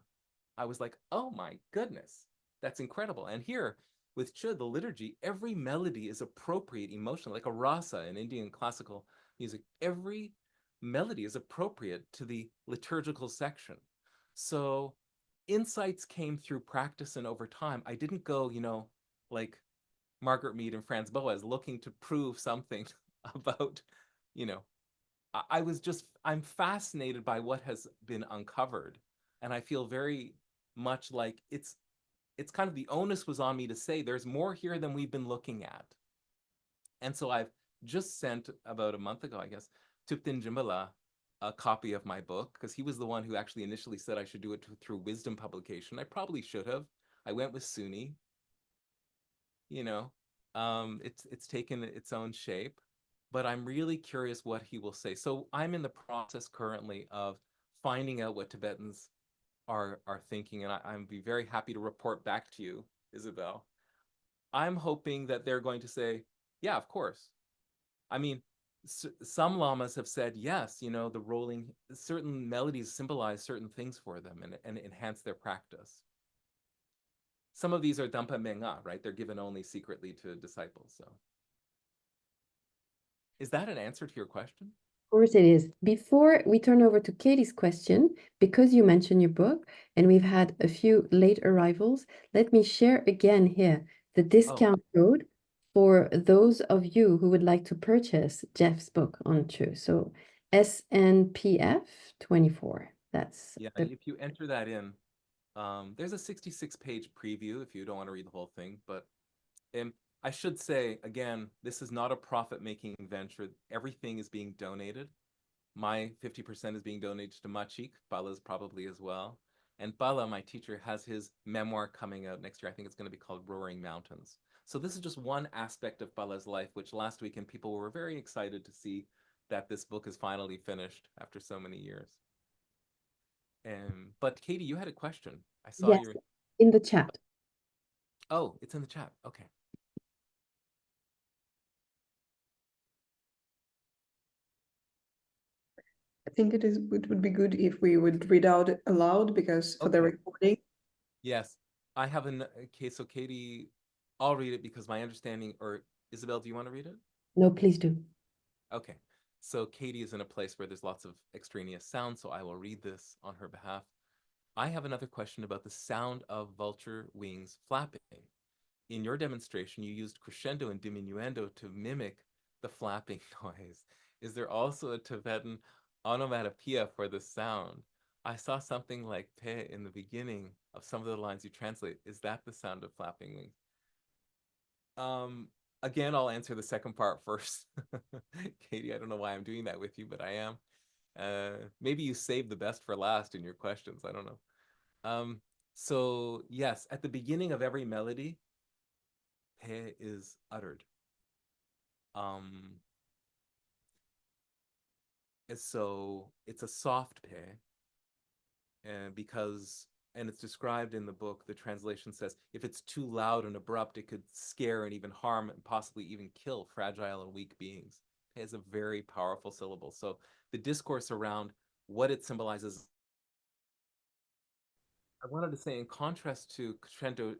I was like, oh my goodness, that's incredible. And here with Chud, the liturgy, every melody is appropriate emotionally, like a rasa in Indian classical music. Every melody is appropriate to the liturgical section. So insights came through practice and over time. I didn't go, like Margaret Mead and Franz Boas looking to prove something about, I'm fascinated by what has been uncovered. And I feel very much like it's kind of the onus was on me to say there's more here than we've been looking at. And so I've just sent about a month ago, I guess, Tuptin Jimbala a copy of my book because he was the one who actually initially said I should do it through Wisdom publication. I probably should have. I went with SUNY, you know. It's taken its own shape, but I'm really curious what he will say. So I'm in the process currently of finding out what Tibetans are thinking, and I'm be very happy to report back to you, Isabel. I'm hoping that they're going to say, yeah, of course. I mean, some lamas have said, yes, the rolling, certain melodies symbolize certain things for them and enhance their practice. Some of these are dampa menga, right? They're given only secretly to disciples. So is that an answer to your question? Of course it is. Before we turn over to Katie's question, because you mentioned your book and we've had a few late arrivals, let me share again here the discount code for those of you who would like to purchase Jeff's book on True. So SNPF 24. That's yeah. If you enter that in, there's a 66-page preview if you don't want to read the whole thing, but I should say, again, this is not a profit-making venture. Everything is being donated. My 50% is being donated to Machik, Bala's probably as well. And Bala, my teacher, has his memoir coming out next year. I think it's going to be called Roaring Mountains. So this is just one aspect of Bala's life, which last weekend people were very excited to see that this book is finally finished after so many years. But Katie, you had a question. I saw yes, in the chat. Oh, it's in the chat. Okay. I think it would be good if we would read out aloud because for the recording. Yes, I have okay, so Katie, I'll read it because my understanding, or Isabel, do you want to read it? No, please do. Okay, so Katie is in a place where there's lots of extraneous sound, so I will read this on her behalf. I have another question about the sound of vulture wings flapping. In your demonstration, you used crescendo and diminuendo to mimic the flapping noise. Is there also a Tibetan onomatopoeia for the sound? I saw something like pe in the beginning of some of the lines you translate. Is that the sound of flapping wings? Again, I'll answer the second part first. Katie, I don't know why I'm doing that with you, but I am. Maybe you saved the best for last in your questions. I don't know. So yes, at the beginning of every melody, pe is uttered. So it's a soft pe, and it's described in the book. The translation says if it's too loud and abrupt, it could scare and even harm and possibly even kill fragile and weak beings. Pe is a very powerful syllable. So the discourse around what it symbolizes, I wanted to say, in contrast to crescendo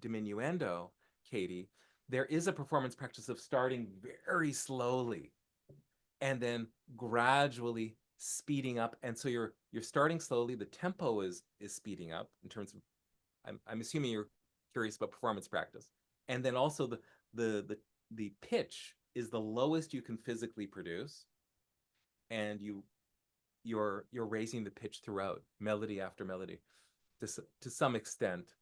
diminuendo, Katie, there is a performance practice of starting very slowly and then gradually speeding up. And so you're starting slowly. The tempo is speeding up in terms of, I'm assuming you're curious about performance practice. And then also the pitch is the lowest you can physically produce, and you're raising the pitch throughout, melody after melody, to some extent.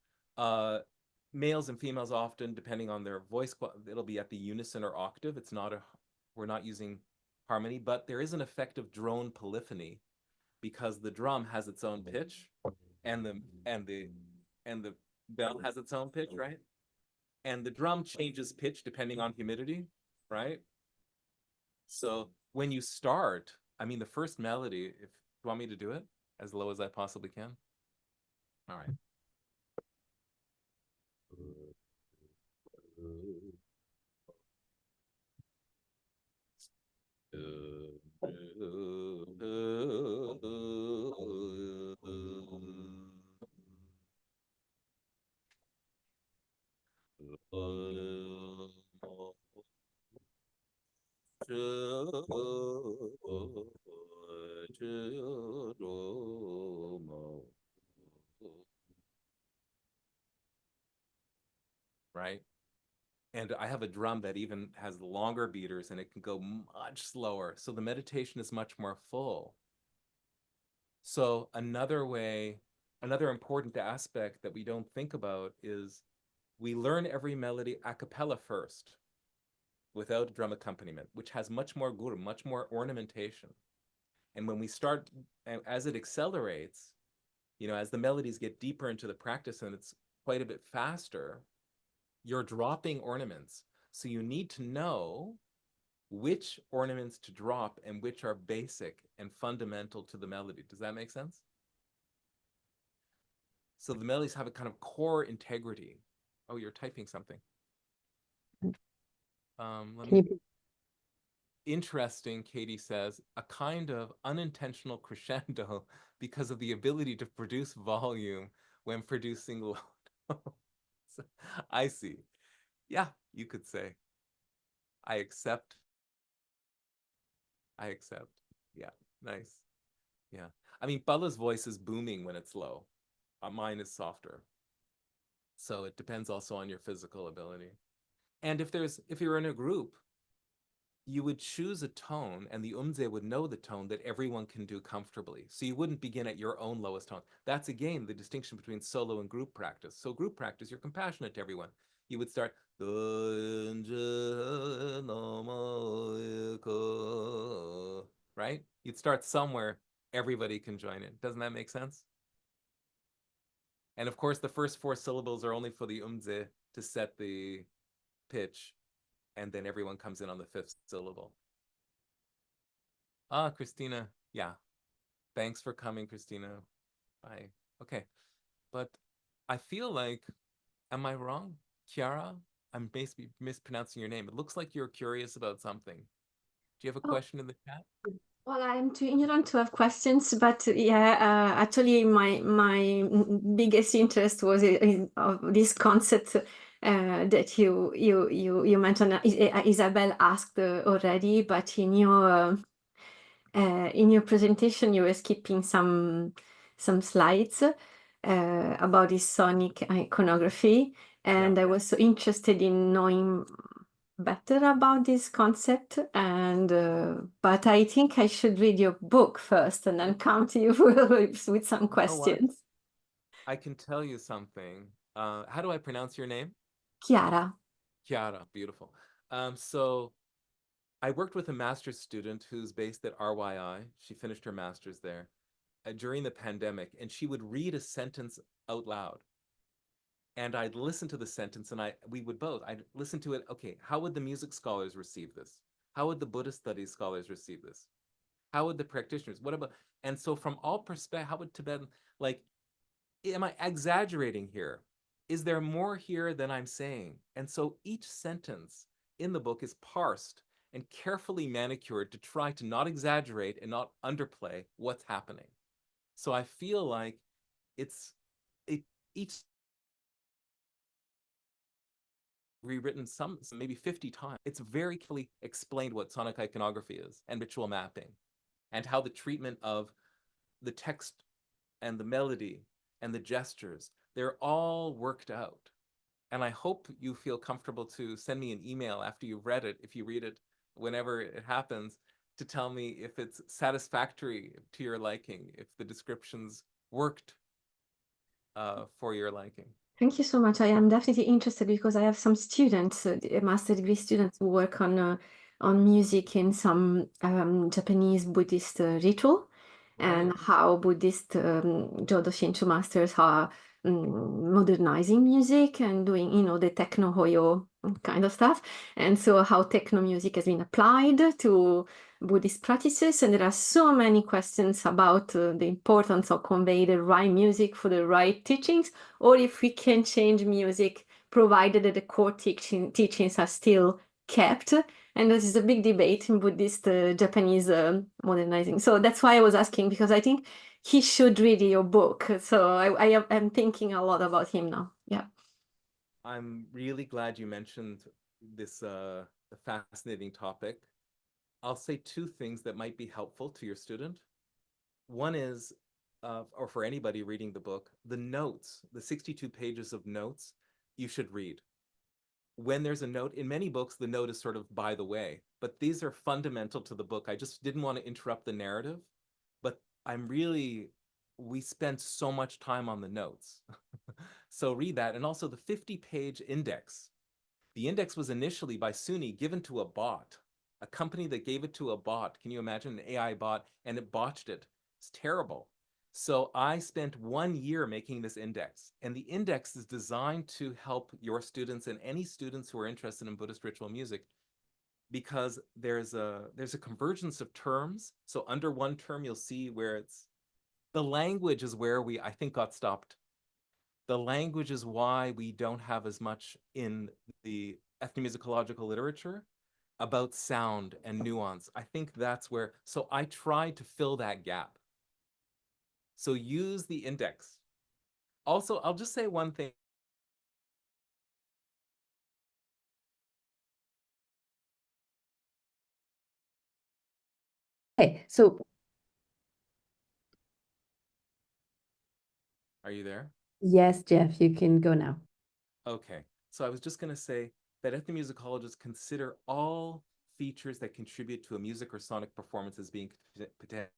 Males and females often, depending on their voice, it'll be at the unison or octave. We're not using harmony, but there is an effect of drone polyphony because the drum has its own pitch and the bell has its own pitch, right? And the drum changes pitch depending on humidity, right? So when you start, I mean, the first melody, if you want me to do it as low as I possibly can. All right. Right? And I have a drum that even has longer beaters and it can go much slower. So the meditation is much more full. So another important aspect that we don't think about is we learn every melody a cappella first without drum accompaniment, which has much more guru, much more ornamentation. And when we start, as it accelerates, as the melodies get deeper into the practice and it's quite a bit faster, you're dropping ornaments. So you need to know which ornaments to drop and which are basic and fundamental to the melody. Does that make sense? So the melodies have a kind of core integrity. Oh, you're typing something. Interesting, Katie says, a kind of unintentional crescendo because of the ability to produce volume when producing low notes. I see. Yeah, you could say. I accept. Yeah, nice. Yeah. I mean, Bala's voice is booming when it's low. Mine is softer. So it depends also on your physical ability. And if you're in a group, you would choose a tone and the umze would know the tone that everyone can do comfortably. So you wouldn't begin at your own lowest tone. That's again the distinction between solo and group practice. So group practice, you're compassionate to everyone. You would start, right? You'd start somewhere, everybody can join in. Doesn't that make sense? And of course, the first 4 syllables are only for the umze to set the pitch, and then everyone comes in on the 5th syllable. Ah, Christina, yeah. Thanks for coming, Christina. Bye. Okay, but I feel like, am I wrong? Chiara? I'm basically mispronouncing your name. It looks like you're curious about something. Do you have a question in the chat? Well, I'm too ignorant to have questions, but yeah, actually, my biggest interest was in this concept that you mentioned. Isabel asked already, but in your presentation, you were skipping some slides about this sonic iconography, and I was so interested in knowing better about this concept, and but I think I should read your book first and then come to you with some questions. I can tell you something. How do I pronounce your name? Chiara. Chiara, beautiful. So I worked with a master's student who's based at RYI. She finished her master's there during the pandemic, and she would read a sentence out loud. And I'd listen to the sentence and I'd listen to it. Okay, how would the music scholars receive this? How would the Buddhist studies scholars receive this? How would the practitioners? What about, and so from all perspectives, how would Tibetan, am I exaggerating here? Is there more here than I'm saying? And so each sentence in the book is parsed and carefully manicured to try to not exaggerate and not underplay what's happening. So I feel like each rewritten some maybe 50 times. It's very clearly explained what sonic iconography is and ritual mapping, and how the treatment of the text and the melody and the gestures, they're all worked out. And I hope you feel comfortable to send me an email after you've read it, if you read it, whenever it happens, to tell me if it's satisfactory to your liking, if the descriptions worked for your liking. Thank you so much. I am definitely interested because I have some students, master degree students, who work on music in some Japanese Buddhist ritual, and how Buddhist Jodo Shinshu masters are modernizing music and doing, the techno hoyo kind of stuff. And so how techno music has been applied to Buddhist practices. And there are so many questions about the importance of convey the right music for the right teachings, or if we can change music provided that the core teachings are still kept. And this is a big debate in Buddhist Japanese modernizing. So that's why I was asking, because I think he should read your book. So I'm thinking a lot about him now. Yeah. I'm really glad you mentioned this fascinating topic. I'll say 2 things that might be helpful to your student. One is, or for anybody reading the book, the notes, the 62 pages of notes, you should read. when there's a note, in many books, the note is sort of by the way, but these are fundamental to the book. I just didn't want to interrupt the narrative, but we spent so much time on the notes. So read that. And also the 50-page index. The index was initially by SUNY given to a bot, a company that gave it to a bot. Can you imagine an AI bot? And it botched it. It's terrible. So I spent 1 year making this index, and the index is designed to help your students and any students who are interested in Buddhist ritual music, because there's a convergence of terms. So under one term, you'll see where it's the language is where I think got stopped. The language is why we don't have as much in the ethnomusicological literature about sound and nuance. I think that's where, so I tried to fill that gap. So use the index. Also, I'll just say one thing. Okay, so Are you there? yes, Jeff, you can go now. Okay, so I was just going to say that ethnomusicologists consider all features that contribute to a music or sonic performance as being potential.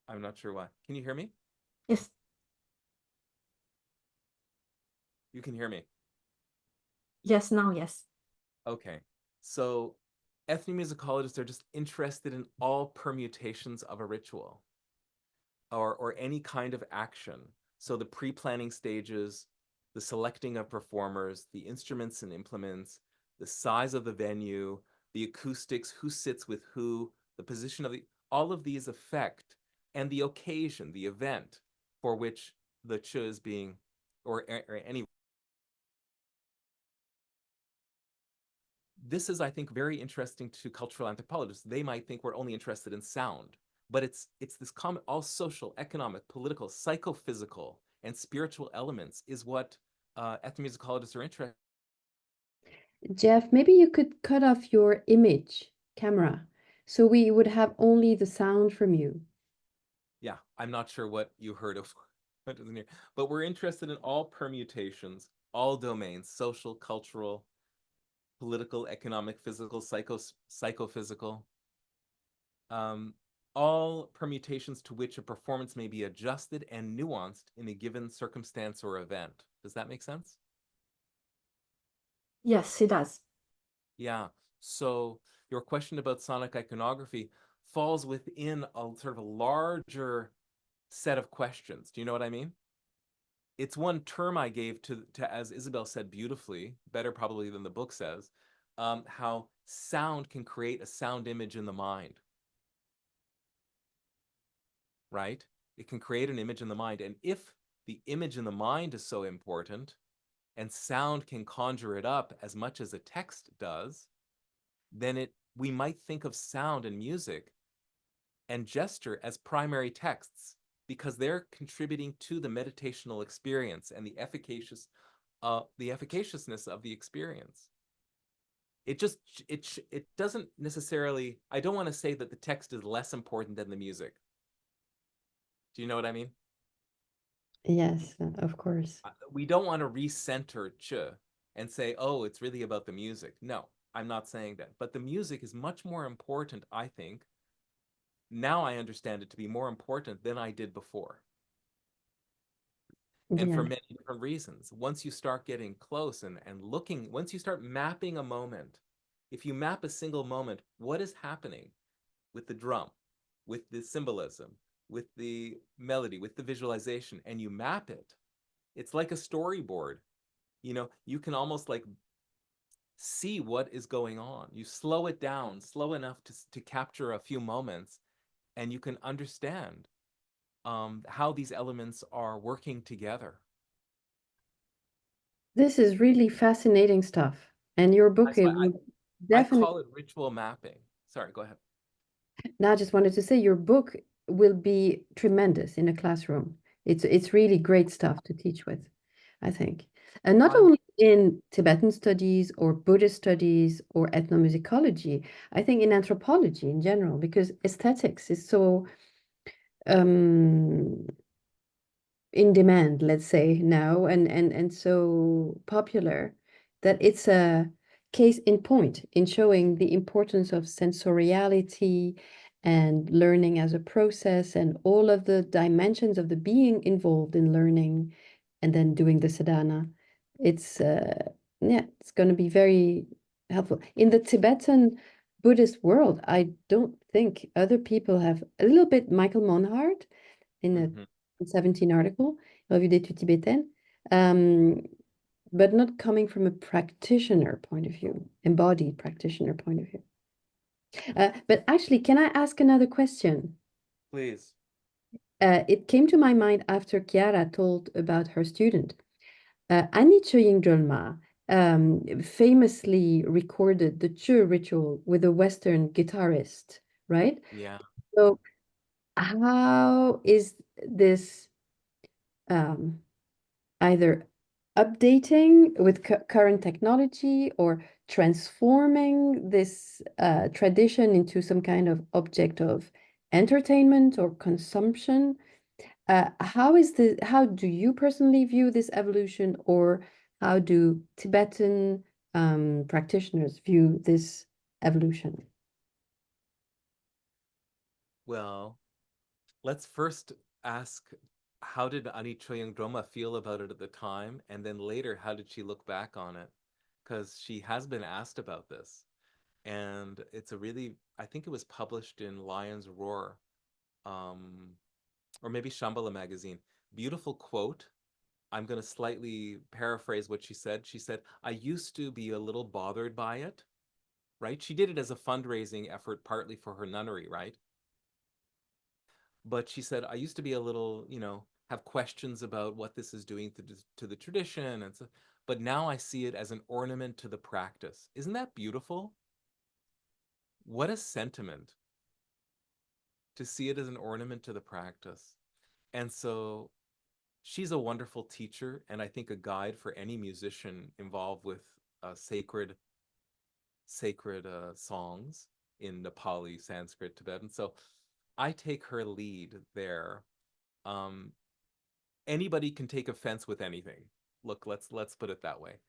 I'm not sure why. Can you hear me? Yes. You can hear me. Yes, now, yes. Okay, so ethnomusicologists are just interested in all permutations of a ritual or any kind of action. So the pre-planning stages, the selecting of performers, the instruments and implements, the size of the venue, the acoustics, who sits with who, the position of all of these affect, and the occasion, the event for which the ch is being, or any. This is, I think, very interesting to cultural anthropologists. They might think we're only interested in sound, but it's this common, all social, economic, political, psychophysical, and spiritual elements is what ethnomusicologists are interested. Jeff, maybe you could cut off your image camera so we would have only the sound from you. Yeah, I'm not sure what you heard of, but we're interested in all permutations, all domains, social, cultural, political, economic, physical, psychophysical, all permutations to which a performance may be adjusted and nuanced in a given circumstance or event. Does that make sense? Yes, it does. Yeah. So your question about sonic iconography falls within a sort of a larger set of questions. Do you know what I mean? It's one term I gave to as Isabel said beautifully, better probably than the book says, how sound can create a sound image in the mind. Right? It can create an image in the mind. And if the image in the mind is so important, and sound can conjure it up as much as a text does, then we might think of sound and music and gesture as primary texts, because they're contributing to the meditational experience and the efficaciousness of the experience. It doesn't necessarily, I don't want to say that the text is less important than the music. Do you know what I mean? Yes, of course. We don't want to recenter ch and say, oh, it's really about the music. No, I'm not saying that. But the music is much more important, I think. Now I understand it to be more important than I did before. And for Yeah. many different reasons. Once you start getting close and looking, once you start mapping a moment, if you map a single moment, what is happening with the drum, with the symbolism, with the melody, with the visualization, and you map it, it's like a storyboard. You know, you can almost like see what is going on. You slow it down, slow enough to capture a few moments, and you can understand how these elements are working together. This is really fascinating stuff. And your book, it would I definitely. call it ritual mapping. Sorry, go ahead. Now, I just wanted to say your book will be tremendous in a classroom. It's really great stuff to teach with, I think. And not only in Tibetan studies or Buddhist studies or ethnomusicology. I think in anthropology in general, because aesthetics is so um, in demand, let's say now, and so popular that it's a case in point in showing the importance of sensoriality and learning as a process and all of the dimensions of the being involved in learning and then doing the sadhana. It's yeah, it's going to be very helpful. In the Tibetan Buddhist world, I don't think other people have a little bit Michael Monhard in a Mhm. 17 article, Revue d'études tibétaines, um, but not coming from a practitioner point of view, embodied practitioner point of view. But actually, can I ask another question? Please. It came to my mind after Chiara told about her student. Annie Choying Drolma famously recorded the Chu ritual with a Western guitarist, right? Yeah. So how is this um, either updating with current technology or transforming this tradition into some kind of object of entertainment or consumption? How do you personally view this evolution, or how do Tibetan practitioners view this evolution? Well, let's first ask, how did Ani Choyang Droma feel about it at the time? And then later, how did she look back on it? Because she has been asked about this. And it's a really, I think it was published in Lion's Roar, um, or maybe Shambhala magazine. Beautiful quote. I'm going to slightly paraphrase what she said. She said, I used to be a little bothered by it, right? She did it as a fundraising effort, partly for her nunnery, right? But she said, I used to be a little, have questions about what this is doing to the tradition. And so, but now I see it as an ornament to the practice. Isn't that beautiful? What a sentiment to see it as an ornament to the practice. And so she's a wonderful teacher, and I think a guide for any musician involved with sacred songs in Nepali, Sanskrit, Tibetan. So I take her lead there. Um, Anybody can take offense with anything. Look, let's put it that way.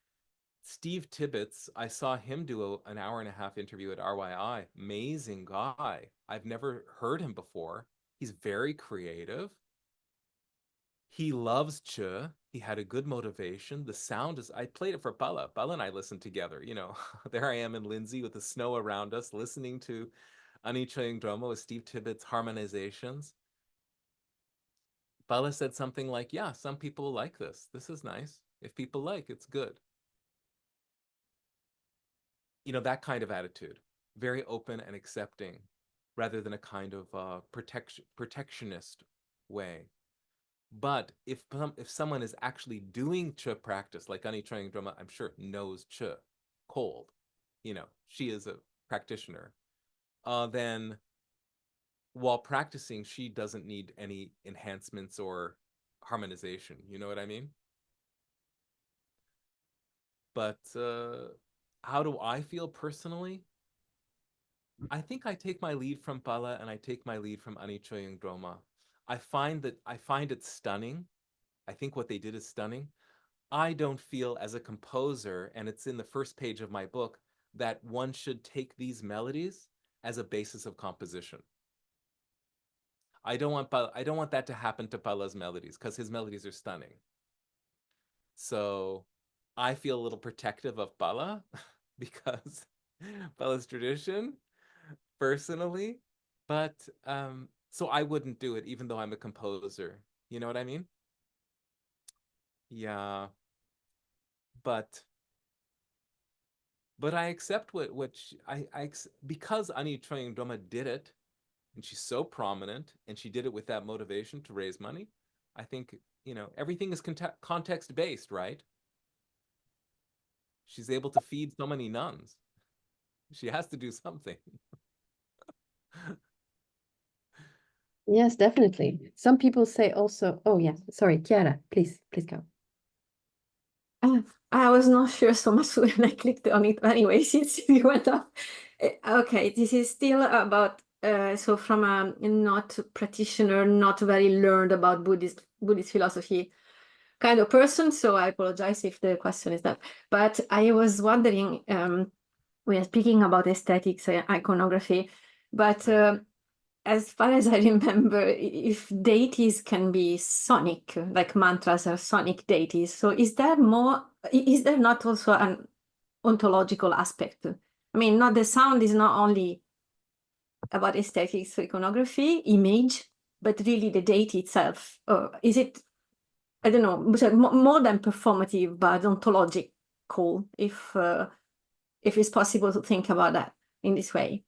Steve Tibbetts, I saw him do an hour and a half interview at RYI. Amazing guy. I've never heard him before. He's very creative. He loves Che. He had a good motivation. The sound is, I played it for Bala. Bala and I listened together. There I am in Lindsay with the snow around us, listening to Ani Choying Droma with Steve Tibbetts' harmonizations. Bala said something like, yeah, some people like this. This is nice. If people like, it's good. That kind of attitude, very open and accepting, rather than a kind of protectionist way. But if someone is actually doing Che practice, like Ani Choying Droma, I'm sure knows Che cold, she is a practitioner, then while practicing, she doesn't need any enhancements or harmonization. You know what I mean? But how do I feel personally? I think I take my lead from Pala and I take my lead from Ani Choyang Droma. I find it stunning. I think what they did is stunning. I don't feel as a composer, and it's in the first page of my book, that one should take these melodies as a basis of composition. I don't want that to happen to Pala's melodies, because his melodies are stunning. So I feel a little protective of Pala because Pala's tradition, personally. But so I wouldn't do it, even though I'm a composer. You know what I mean? Yeah, but I accept what because Ani Choyang Droma did it, and she's so prominent, and she did it with that motivation to raise money. I think everything is context based, right? She's able to feed so many nuns. She has to do something. Yes, definitely. Some people say also, oh yeah, sorry, Chiara, please go. I was not sure so much when I clicked on it. Anyway, since you went off. Okay, this is still about, so from a not practitioner, not very learned about Buddhist philosophy kind of person. So I apologize if the question is that. But I was wondering, we are speaking about aesthetics, iconography, but as far as I remember, if deities can be sonic, like mantras are sonic deities, so is there not also an ontological aspect? I mean, not the sound is not only about aesthetics, iconography, image, but really the deity itself. Or is it, I don't know, so more than performative, but ontological, if it's possible to think about that in this way?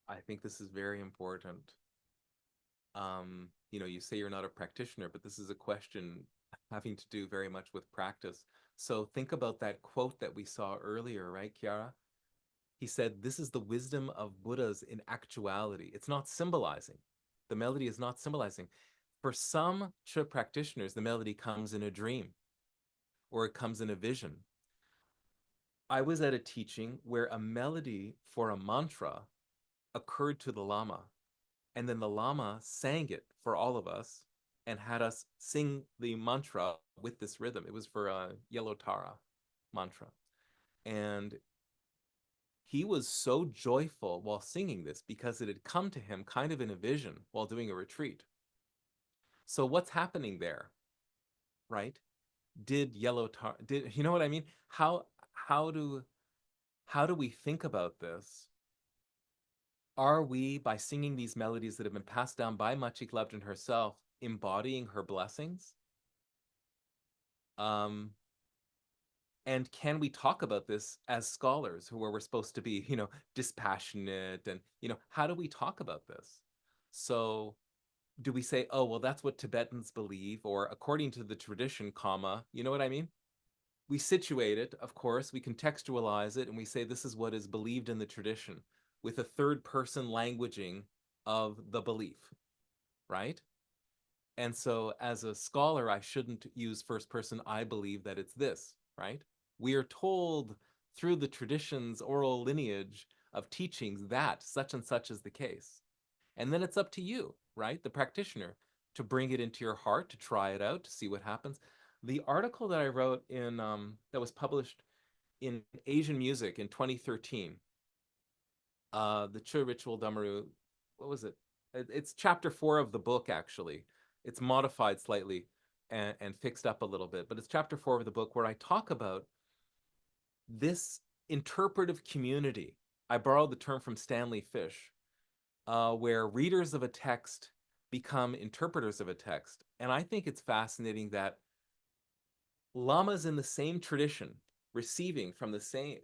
I think this is very important. You say you're not a practitioner, but this is a question having to do very much with practice. So think about that quote that we saw earlier, right, Chiara? He said, this is the wisdom of Buddhas in actuality. It's not symbolizing. The melody is not symbolizing. For some Chö practitioners, the melody comes in a dream or it comes in a vision. I was at a teaching where a melody for a mantra occurred to the Lama, and then the Lama sang it for all of us and had us sing the mantra with this rhythm. It was for a Yellow Tara mantra. And he was so joyful while singing this because it had come to him kind of in a vision while doing a retreat. So what's happening there, right? Did you know what I mean? How do we think about this? Are we, by singing these melodies that have been passed down by Machik Levden herself, embodying her blessings? And can we talk about this as scholars who we're supposed to be, dispassionate, and, how do we talk about this? So do we say, oh, well, that's what Tibetans believe, or according to the tradition, comma, you know what I mean? We situate it, of course, we contextualize it, and we say this is what is believed in the tradition with a third person languaging of the belief, right? And so as a scholar, I shouldn't use first person, I believe that it's this, right? We are told through the tradition's oral lineage of teachings that such and such is the case. And then it's up to you, right, the practitioner, to bring it into your heart, to try it out, to see what happens. The article that I wrote in that was published in Asian Music in 2013, the Chö Ritual Damaru, what was it? It's chapter 4 of the book, actually. It's modified slightly and fixed up a little bit, but it's chapter 4 of the book where I talk about this interpretive community. I borrowed the term from Stanley Fish, where readers of a text become interpreters of a text. And I think it's fascinating that lamas in the same tradition, receiving from the same,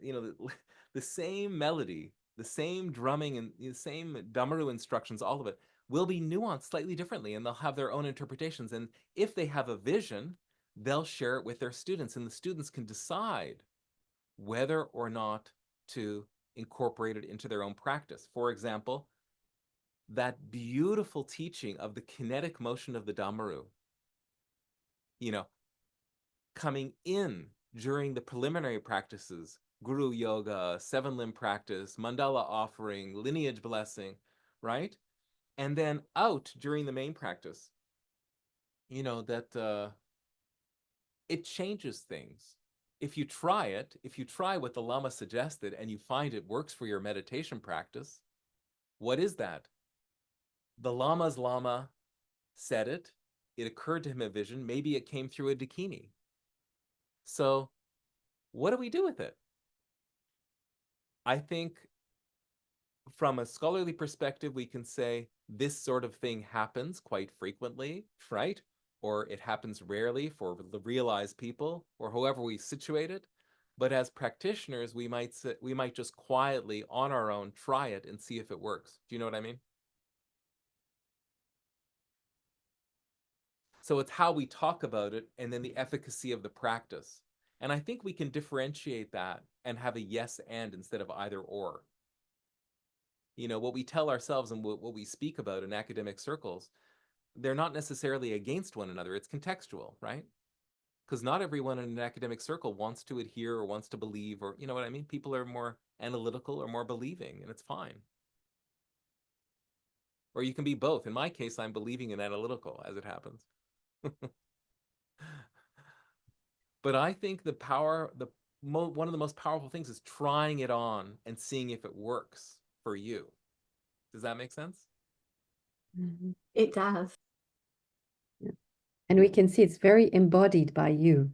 the same melody, the same drumming and the same damaru instructions, all of it, will be nuanced slightly differently, and they'll have their own interpretations. And if they have a vision, they'll share it with their students, and the students can decide whether or not to incorporate it into their own practice. For example, that beautiful teaching of the kinetic motion of the damaru, coming in during the preliminary practices, guru yoga, seven limb practice, mandala offering, lineage blessing, right? And then out during the main practice, that it changes things. If you try what the Lama suggested and you find it works for your meditation practice, what is that? The Lama's Lama said it. It occurred to him a vision. Maybe it came through a dakini. So what do we do with it? I think from a scholarly perspective, we can say this sort of thing happens quite frequently, right? Or it happens rarely for the realized people or however we situate it. But as practitioners, we might just quietly on our own try it and see if it works. Do you know what I mean? So it's how we talk about it and then the efficacy of the practice. And I think we can differentiate that and have a yes and instead of either or. What we tell ourselves and what we speak about in academic circles, they're not necessarily against one another. It's contextual, right? because not everyone in an academic circle wants to adhere or wants to believe, or you know what I mean? People are more analytical or more believing, and it's fine. Or you can be both. In my case, I'm believing and analytical, as it happens. But I think the power, one of the most powerful things is trying it on and seeing if it works for you. Does that make sense? Mhm. It does. Yeah. And we can see it's very embodied by you.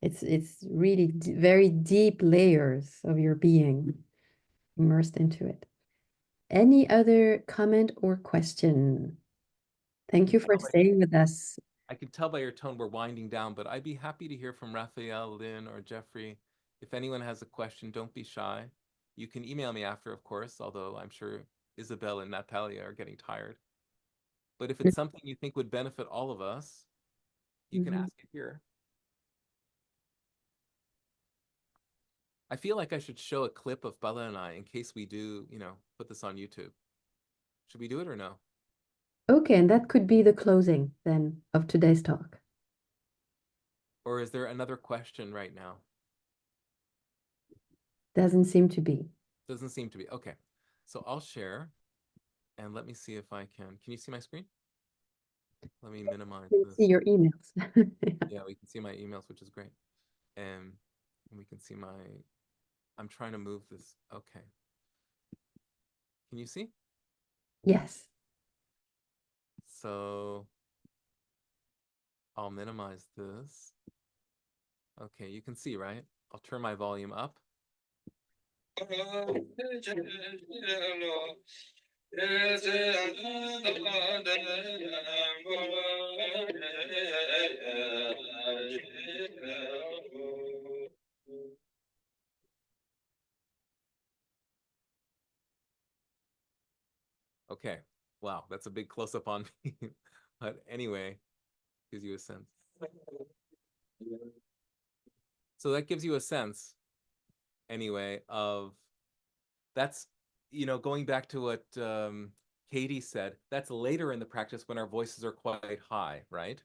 It's really very deep layers of your being immersed into it. Any other comment or question? Thank you for staying with us. I can tell by your tone we're winding down, but I'd be happy to hear from Raphael, Lynn, or Jeffrey. If anyone has a question, don't be shy. You can email me after, of course, although I'm sure Isabel and Natalia are getting tired. But if it's something you think would benefit all of us, you can ask it here. I feel like I should show a clip of Bala and I in case we do, put this on YouTube. Should we do it or no? Okay, and that could be the closing then of today's talk. Or is there another question right now? Doesn't seem to be. Doesn't seem to be. Okay. So I'll share and let me see if I can. Can you see my screen? Let me minimize You can this. see your emails. Yeah, we can see my emails, which is great. And we can see I'm trying to move this. Okay. Can you see? Yes. So I'll minimize this. Okay, you can see, right? I'll turn my volume up. Okay, wow, that's a big close-up on me. But anyway, gives you a sense. So that gives you a sense, anyway, of that's, going back to what Katie said, that's later in the practice when our voices are quite high, right?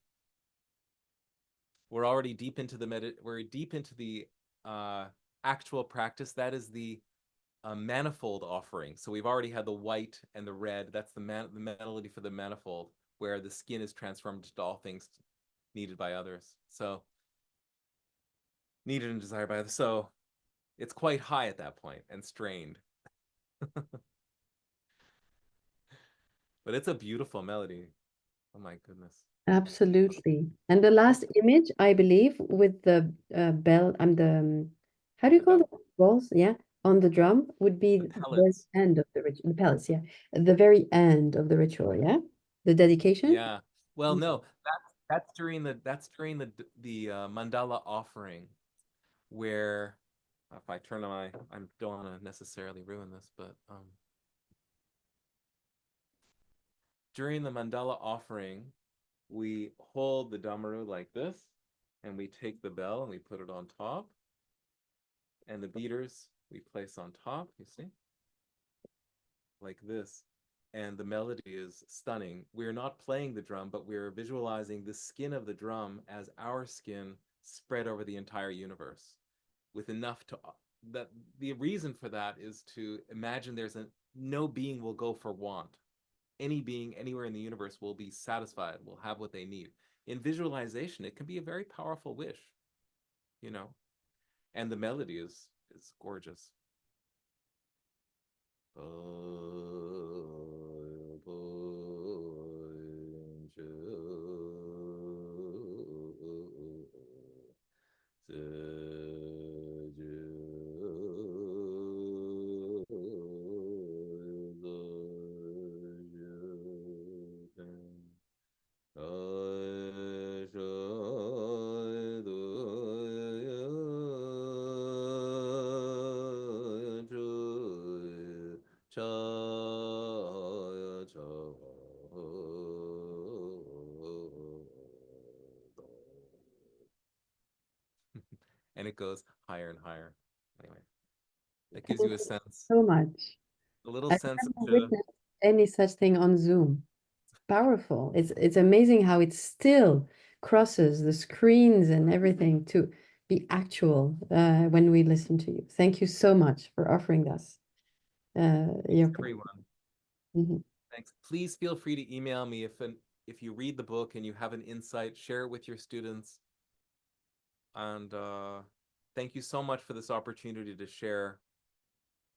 We're already deep into the actual practice. That is the manifold offering. So we've already had the white and the red. That's the melody for the manifold, where the skin is transformed into all things needed by others. So needed and desired by others. So it's quite high at that point and strained. But it's a beautiful melody. Oh my goodness. Absolutely. And the last image, I believe, with the bell and how do you call it? Balls, yeah, on the drum would be the very end of the ritual. The pellets, yeah. The very end of the ritual, yeah. The dedication. Yeah. Well, no, that's during the mandala offering, where if I turn on I don't want to necessarily ruin this, but during the mandala offering, we hold the damaru like this, and we take the bell and we put it on top, and the beaters we place on top, you see, like this. And the melody is stunning. We're not playing the drum, but we're visualizing the skin of the drum as our skin spread over the entire universe, with enough that the reason for that is to imagine no being will go for want. Any being anywhere in the universe will be satisfied, will have what they need. In visualization, it can be a very powerful wish, and the melody is gorgeous. And it goes higher and higher. Anyway, that gives you a sense. So much. A little I've sense never of witnessed any such thing on Zoom. Powerful. It's amazing how it's still crosses, the screens and everything to be actual when we listen to you. Thank you so much for offering us your Everyone. Mhm. Thanks. Please feel free to email me if you read the book and you have an insight, share it with your students. And thank you so much for this opportunity to share.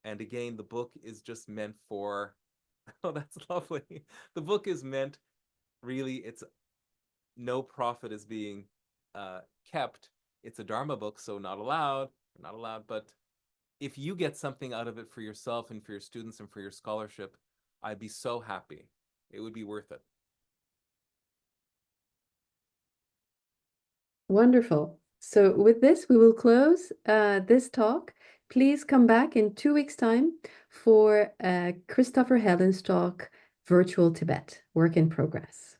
And again, the book is just meant for, oh, that's lovely. The book is meant, really, it's no profit is being kept. It's a Dharma book, so not allowed, but if you get something out of it for yourself and for your students and for your scholarship, I'd be so happy. It would be worth it. Wonderful. So with this, we will close this talk. Please come back in 2 weeks' time for Christopher Helen's talk, Virtual Tibet, Work in Progress.